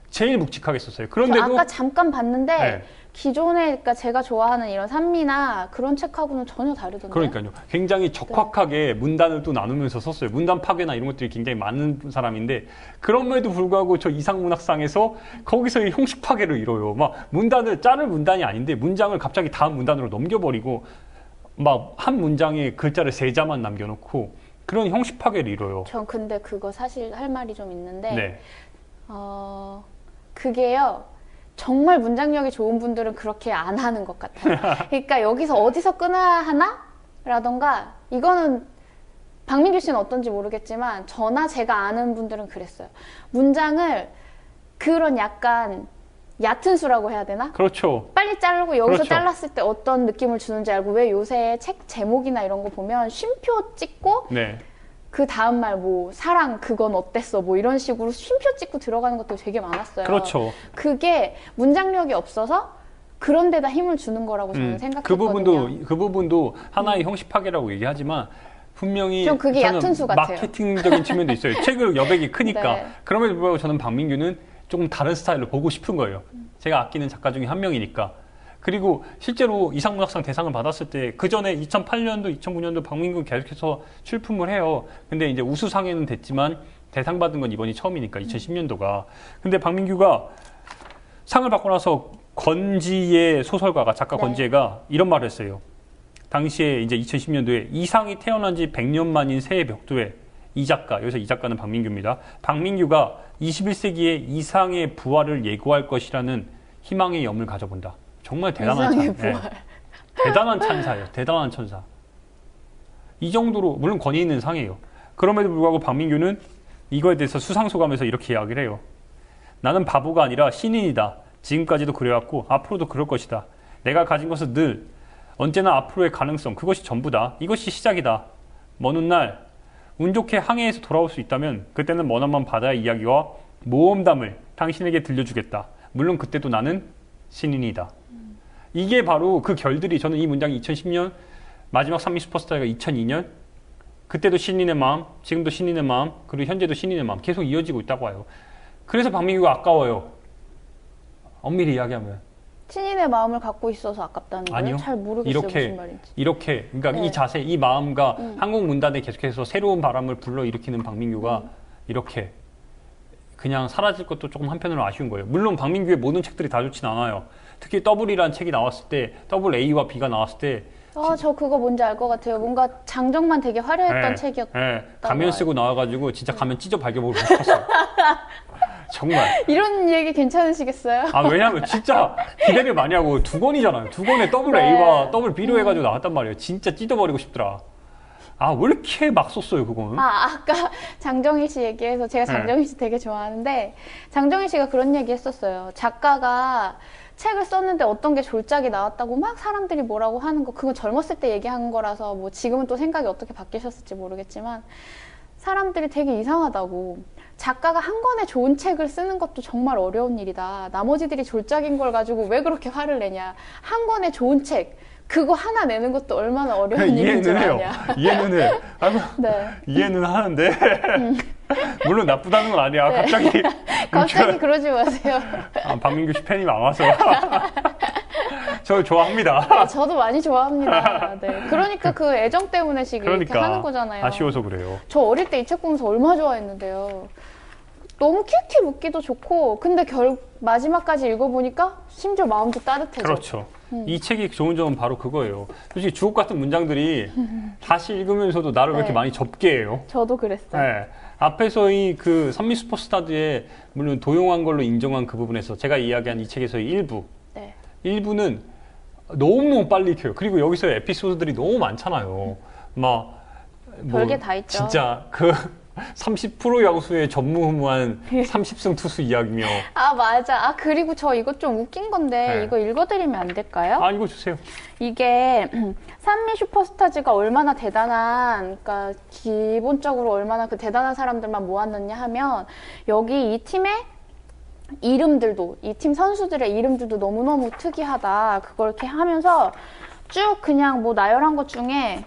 제일 묵직하게 썼어요. 그런데도 아까 잠깐 봤는데 네. 기존에 그러니까 제가 좋아하는 이런 산미나 그런 책하고는 전혀 다르던데. 그러니까요. 굉장히 적확하게 문단을 또 나누면서 썼어요. 문단 파괴나 이런 것들이 굉장히 많은 사람인데 그럼에도 불구하고 저 이상문학상에서 거기서의 형식 파괴를 이뤄요. 막 문단을 자를 문단이 아닌데 문장을 갑자기 다음 문단으로 넘겨버리고 막 한 문장에 글자를 3자만 남겨놓고 그런 형식 파괴를 이뤄요. 전 근데 그거 사실 할 말이 좀 있는데 네. 그게요. 정말 문장력이 좋은 분들은 그렇게 안 하는 것 같아요. 그러니까 여기서 어디서 끊어야 하나? 라던가 이거는 박민규 씨는 어떤지 모르겠지만 저나 제가 아는 분들은 그랬어요. 문장을 그런 약간 얕은 수라고 해야 되나? 그렇죠. 빨리 자르고 여기서 그렇죠. 잘랐을 때 어떤 느낌을 주는지 알고 왜 요새 책 제목이나 이런 거 보면 쉼표 찍고 네. 그 다음말 뭐 사랑 그건 어땠어 뭐 이런 식으로 쉼표 찍고 들어가는 것도 되게 많았어요. 그렇죠. 그게 문장력이 없어서 그런 데다 힘을 주는 거라고 저는 생각했거든요. 그 부분도 하나의 형식 파괴라고 얘기하지만 분명히 좀 그게 저는 얕은 수 같아요. 마케팅적인 측면도 있어요. 책을 여백이 크니까. 네. 그럼에도 불구하고 저는 박민규는 조금 다른 스타일로 보고 싶은 거예요. 제가 아끼는 작가 중에 한 명이니까. 그리고 실제로 이상문학상 대상을 받았을 때 그 전에 2008년도, 2009년도 박민규 계속해서 출품을 해요. 근데 이제 우수상에는 됐지만 대상 받은 건 이번이 처음이니까 2010년도가. 근데 박민규가 상을 받고 나서 권지의 소설가가 작가 네. 권지혜가 이런 말을 했어요. 당시에 이제 2010년도에 이상이 태어난 지 100년 만인 새해 벽두에 이 작가, 여기서 이 작가는 박민규입니다. 박민규가 21세기의 이상의 부활을 예고할 것이라는 희망의 염을 가져본다. 정말 대단한 이상의 네. 대단한 찬사예요. 대단한 천사. 이 정도로 물론 권위 있는 상이에요. 그럼에도 불구하고 박민규는 이거에 대해서 수상소감에서 이렇게 이야기를 해요. 나는 바보가 아니라 신인이다. 지금까지도 그래왔고 앞으로도 그럴 것이다. 내가 가진 것은 늘 언제나 앞으로의 가능성 그것이 전부다. 이것이 시작이다. 먼 훗날 운 좋게 항해에서 돌아올 수 있다면 그때는 머나먼 바다의 이야기와 모험담을 당신에게 들려주겠다. 물론 그때도 나는 신인이다. 이게 바로 그 결들이 저는 이 문장이 2010년 마지막 산미 슈퍼스타가 2002년 그때도 신인의 마음 지금도 신인의 마음 그리고 현재도 신인의 마음 계속 이어지고 있다고 해요. 그래서 박민규가 아까워요. 엄밀히 이야기하면 신인의 마음을 갖고 있어서 아깝다는 거예요? 아니요. 잘 모르겠어요. 무슨 말인지. 이렇게 그러니까 네. 이 자세, 이 마음과 한국 문단에 계속해서 새로운 바람을 불러일으키는 박민규가 이렇게 그냥 사라질 것도 조금 한편으로 아쉬운 거예요. 물론 박민규의 모든 책들이 다 좋진 않아요. 특히 더블이라는 책이 나왔을 때 더블 A와 B가 나왔을 때 저 그거 뭔지 알 것 같아요. 뭔가 장정만 되게 화려했던 책이었다. 가면 쓰고 나와가지고 진짜 가면 찢어 발겨보고 싶었어요. 정말. 이런 얘기 괜찮으시겠어요? 왜냐면 진짜 기대를 많이 하고 두 권이잖아요. 두 권에 더블 네. A와 더블 B로 해가지고 나왔단 말이에요. 진짜 찢어버리고 싶더라. 왜 이렇게 막 썼어요, 그거는? 아까 장정희 씨 얘기해서 제가 장정희 씨 되게 좋아하는데 장정희 씨가 그런 얘기 했었어요. 작가가 책을 썼는데 어떤 게 졸작이 나왔다고 막 사람들이 뭐라고 하는 거 그건 젊었을 때 얘기한 거라서 뭐 지금은 또 생각이 어떻게 바뀌셨을지 모르겠지만 사람들이 되게 이상하다고 작가가 한 권의 좋은 책을 쓰는 것도 정말 어려운 일이다. 나머지들이 졸작인 걸 가지고 왜 그렇게 화를 내냐. 한 권의 좋은 책 그거 하나 내는 것도 얼마나 어려운 일인 줄 아냐. 이해는 해요. 네. 이해는 하는데 물론 나쁘다는 건 아니야. 네. 갑자기 그러지 마세요. 박민규 씨 팬이 많아서 저 좋아합니다. 저도 많이 좋아합니다. 네. 그러니까 그 애정 때문에 지금 이렇게 하는 거잖아요. 아쉬워서 그래요. 저 어릴 때 이 책 보면서 얼마나 좋아했는데요. 너무 킥킥 웃기도 좋고 근데 마지막까지 읽어보니까 심지어 마음도 따뜻해져. 그렇죠. 이 책이 좋은 점은 바로 그거예요. 솔직히 주옥 같은 문장들이 다시 읽으면서도 나를 왜 이렇게 네. 많이 접게 해요? 저도 그랬어요. 네. 앞에서의 그 선미 슈퍼스타즈의 물론 도용한 걸로 인정한 그 부분에서 제가 이야기한 이 책에서의 일부. 네. 일부는 너무너무 빨리 읽혀요. 그리고 여기서 에피소드들이 너무 많잖아요. 별게 다 있죠. 진짜 그 30% 야구수의 전무후무한 30승 투수 이야기며. 맞아. 그리고 저 이거 좀 웃긴 건데 네. 이거 읽어드리면 안 될까요? 이거 주세요. 이게 산미 슈퍼스타즈가 얼마나 대단한, 그러니까 기본적으로 얼마나 그 대단한 사람들만 모았느냐 하면 여기 이 팀의 이름들도, 이 팀 선수들의 이름들도 너무너무 특이하다. 그걸 이렇게 하면서 쭉 그냥 뭐 나열한 것 중에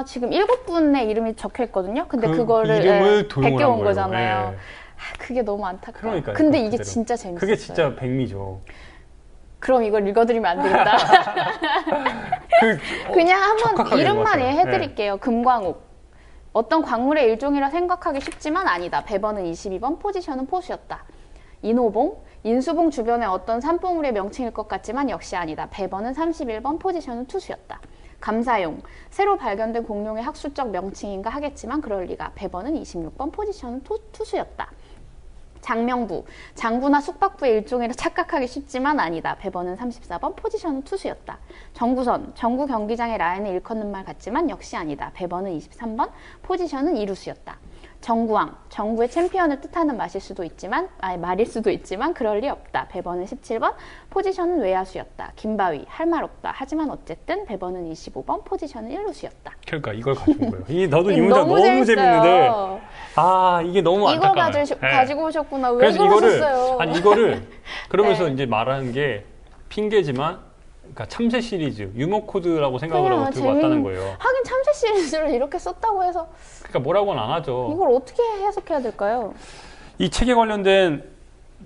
지금 7분의 이름이 적혀 있거든요. 근데 그거를 이름을 도용을 베껴온 한 거예요. 거잖아요. 네. 그게 너무 안타까워요. 그러니까요. 근데 이게 그대로. 진짜 재밌었어요. 그게 진짜 백미죠. 그럼 이걸 읽어드리면 안 되겠다. 그냥 한번 적확하게 이름만 읽었어요. 해드릴게요. 금광욱. 어떤 광물의 일종이라 생각하기 쉽지만 아니다. 배번은 22번, 포지션은 포수였다. 인호봉. 인수봉 주변의 어떤 산봉우리의 명칭일 것 같지만 역시 아니다. 배번은 31번, 포지션은 투수였다. 감사용. 새로 발견된 공룡의 학술적 명칭인가 하겠지만 그럴 리가. 배번은 26번, 포지션은 투수였다. 장명부. 장부나 숙박부의 일종이라 착각하기 쉽지만 아니다. 배번은 34번, 포지션은 투수였다. 정구선. 정구 경기장의 라인을 일컫는 말 같지만 역시 아니다. 배번은 23번, 포지션은 이루수였다. 정구왕, 정구의 챔피언을 뜻하는 말일 수도 있지만 그럴 리 없다. 배번은 17번, 포지션은 외야수였다. 김바위, 할 말 없다. 하지만 어쨌든 배번은 25번, 포지션은 1루수였다. 그러니까 이걸 가져온 거예요. 나도 이 문장 너무 재밌는데 이게 너무 안타까워요. 이걸 가지고 오셨구나. 왜 그래서 그러셨어요? 이거를 그러면서 네. 이제 말하는 게 핑계지만 그러니까 참새 시리즈 유머 코드라고 생각을 하고 들고 왔다는 거예요. 하긴 참새 시리즈를 이렇게 썼다고 해서 그러니까 뭐라고는 안 하죠. 이걸 어떻게 해석해야 될까요? 이 책에 관련된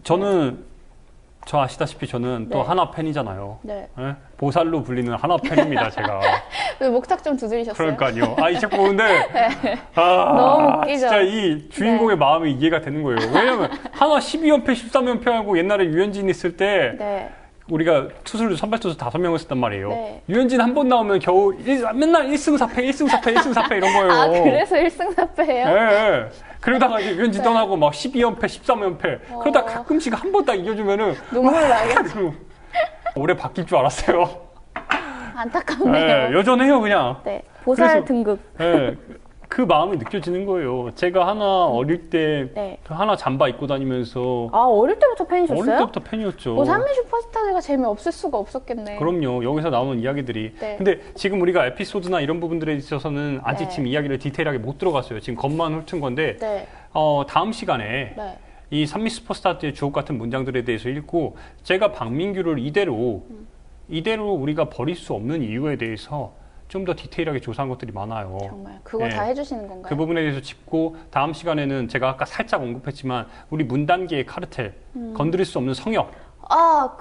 저 아시다시피 저는 또 네. 하나 팬이잖아요. 네. 예? 보살로 불리는 하나 팬입니다, 제가. 왜 목탁 좀 두드리셨어요? 그러니까요. 이 책 보는데 너무 웃기죠? 진짜 이 주인공의 네. 마음이 이해가 되는 거예요. 왜냐면 하나 12연패, 13연패하고 옛날에 유현진 있을 때 네. 우리가 선발 투수 5명을 썼단 말이에요. 네. 유현진 한 번 나오면 겨우 맨날 1승 4패, 1승 4패, 1승 4패 이런 거예요. 그래서 1승 4패예요? 예. 그러다가 이제 유현진 떠나고 막 12연패, 13연패. 그러다 가끔씩 한 번 딱 이겨주면은 눈물 나겠죠. 올해 바뀔 줄 알았어요. 안타깝네요. 예, 여전해요, 그냥. 네. 보살 그래서- 등급. 예, 그 마음이 느껴지는 거예요. 제가 하나 어릴 때 네. 하나 잠바 입고 다니면서 어릴 때부터 팬이셨어요? 어릴 때부터 팬이었죠. 산미 슈퍼스타즈가 재미없을 수가 없었겠네. 그럼요. 여기서 나오는 이야기들이. 네. 근데 지금 우리가 에피소드나 이런 부분들에 있어서는 아직 네. 지금 이야기를 디테일하게 못 들어갔어요. 지금 겉만 훑은 건데 네. 다음 시간에 네. 이 산미 슈퍼스타즈의 주옥 같은 문장들에 대해서 읽고 제가 박민규를 이대로 우리가 버릴 수 없는 이유에 대해서 좀 더 디테일하게 조사한 것들이 많아요. 정말 그거 네. 다 해주시는 건가요? 그 부분에 대해서 짚고 다음 시간에는 제가 아까 살짝 언급했지만 우리 문단계의 카르텔, 건드릴 수 없는 성역,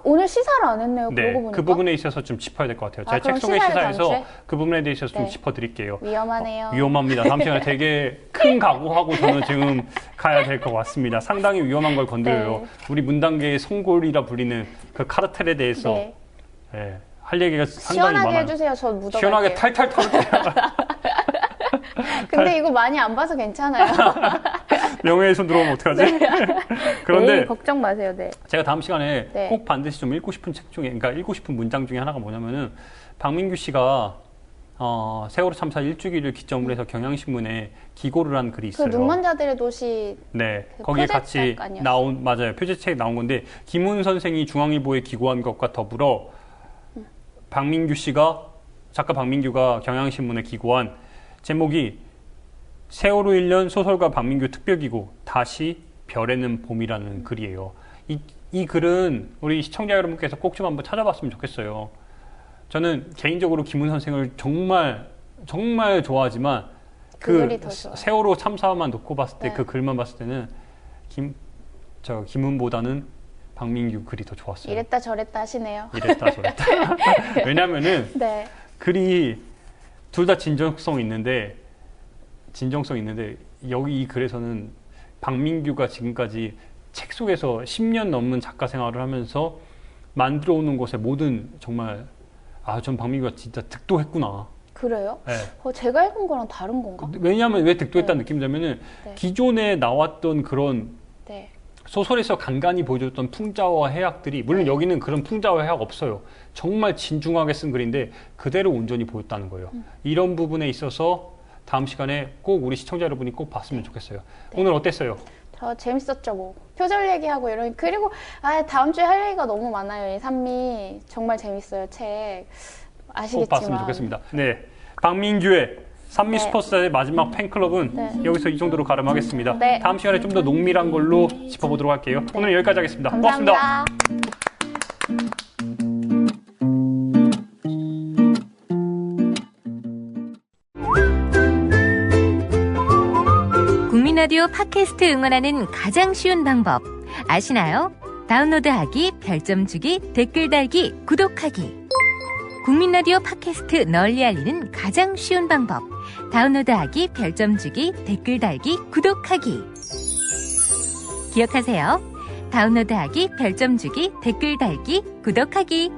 오늘 시사를 안 했네요. 네, 그러고 보니까. 그 부분에 있어서 좀 짚어야 될 것 같아요. 제 그럼 책 속의 시사를 시사에서 전체? 그 부분에 대해서 좀 네. 짚어드릴게요. 위험하네요. 위험합니다. 다음 시간에 되게 큰 각오하고 저는 지금 가야 될 것 같습니다. 상당히 위험한 걸 건드려요. 네. 우리 문단계의 성골이라 불리는 그 카르텔에 대해서 네. 예, 할 얘기가 상당히 시원하게 많아요. 해주세요. 저 묻어갈게요. 시원하게 탈탈 털게요. 근데 이거 많이 안 봐서 괜찮아요. 명예훼손 들어오면 어떡하지? 그런데 에이, 걱정 마세요. 네. 제가 다음 시간에 네. 꼭 반드시 좀 읽고 싶은 책 중에, 그러니까 읽고 싶은 문장 중에 하나가 뭐냐면은 박민규 씨가 세월호 참사 1주기를 기점으로 해서 경향신문에 기고를 한 글이 그 있어요. 눈먼자들의 도시 네, 그 거기에 표제책 같이 아니었어요? 맞아요. 표제책에 나온 건데 김훈 선생이 중앙일보에 기고한 것과 더불어 작가 박민규가 경향신문에 기고한 제목이 세월호 1년 소설가 박민규 특별기고 다시 별에는 봄이라는 글이에요. 이 글은 우리 시청자 여러분께서 꼭 좀 한번 찾아봤으면 좋겠어요. 저는 개인적으로 김훈 선생을 정말 좋아하지만 그 글이 더 좋아요. 세월호 참사만 놓고 봤을 때 네. 그 글만 봤을 때는 김훈보다는 박민규 글이 더 좋았어요. 이랬다 저랬다 하시네요. 이랬다 저랬다. 왜냐면은 네. 글이 둘 다 진정성 있는데 여기 이 글에서는 박민규가 지금까지 책 속에서 10년 넘는 작가 생활을 하면서 만들어 오는 것의 모든 정말 전 박민규가 진짜 득도했구나. 그래요? 네. 제가 읽은 거랑 다른 건가? 왜냐하면 왜 득도했다는 느낌이냐면은 네. 기존에 나왔던 그런 네. 소설에서 간간히 보여줬던 풍자와 해악들이 물론 여기는 그런 풍자와 해악 없어요. 정말 진중하게 쓴 글인데 그대로 온전히 보였다는 거예요. 이런 부분에 있어서 다음 시간에 꼭 우리 시청자 여러분이 꼭 봤으면 좋겠어요. 네. 오늘 어땠어요? 저 재밌었죠, 뭐. 표절 얘기하고 그리고 다음 주에 할 얘기가 너무 많아요. 이 산미 정말 재밌어요, 책. 아시겠지만. 꼭 봤으면 좋겠습니다. 네, 박민규의 산미 네. 슈퍼스타의 마지막 팬클럽은 네. 여기서 이 정도로 가름하겠습니다. 네. 다음 시간에 좀 더 농밀한 걸로 짚어보도록 할게요. 오늘 여기까지 하겠습니다. 고맙습니다. 감사합니다. 국민라디오 팟캐스트 응원하는 가장 쉬운 방법 아시나요? 다운로드하기, 별점 주기, 댓글 달기, 구독하기. 국민라디오 팟캐스트 널리 알리는 가장 쉬운 방법. 다운로드하기, 별점 주기, 댓글 달기, 구독하기. 기억하세요. 다운로드하기, 별점 주기, 댓글 달기, 구독하기.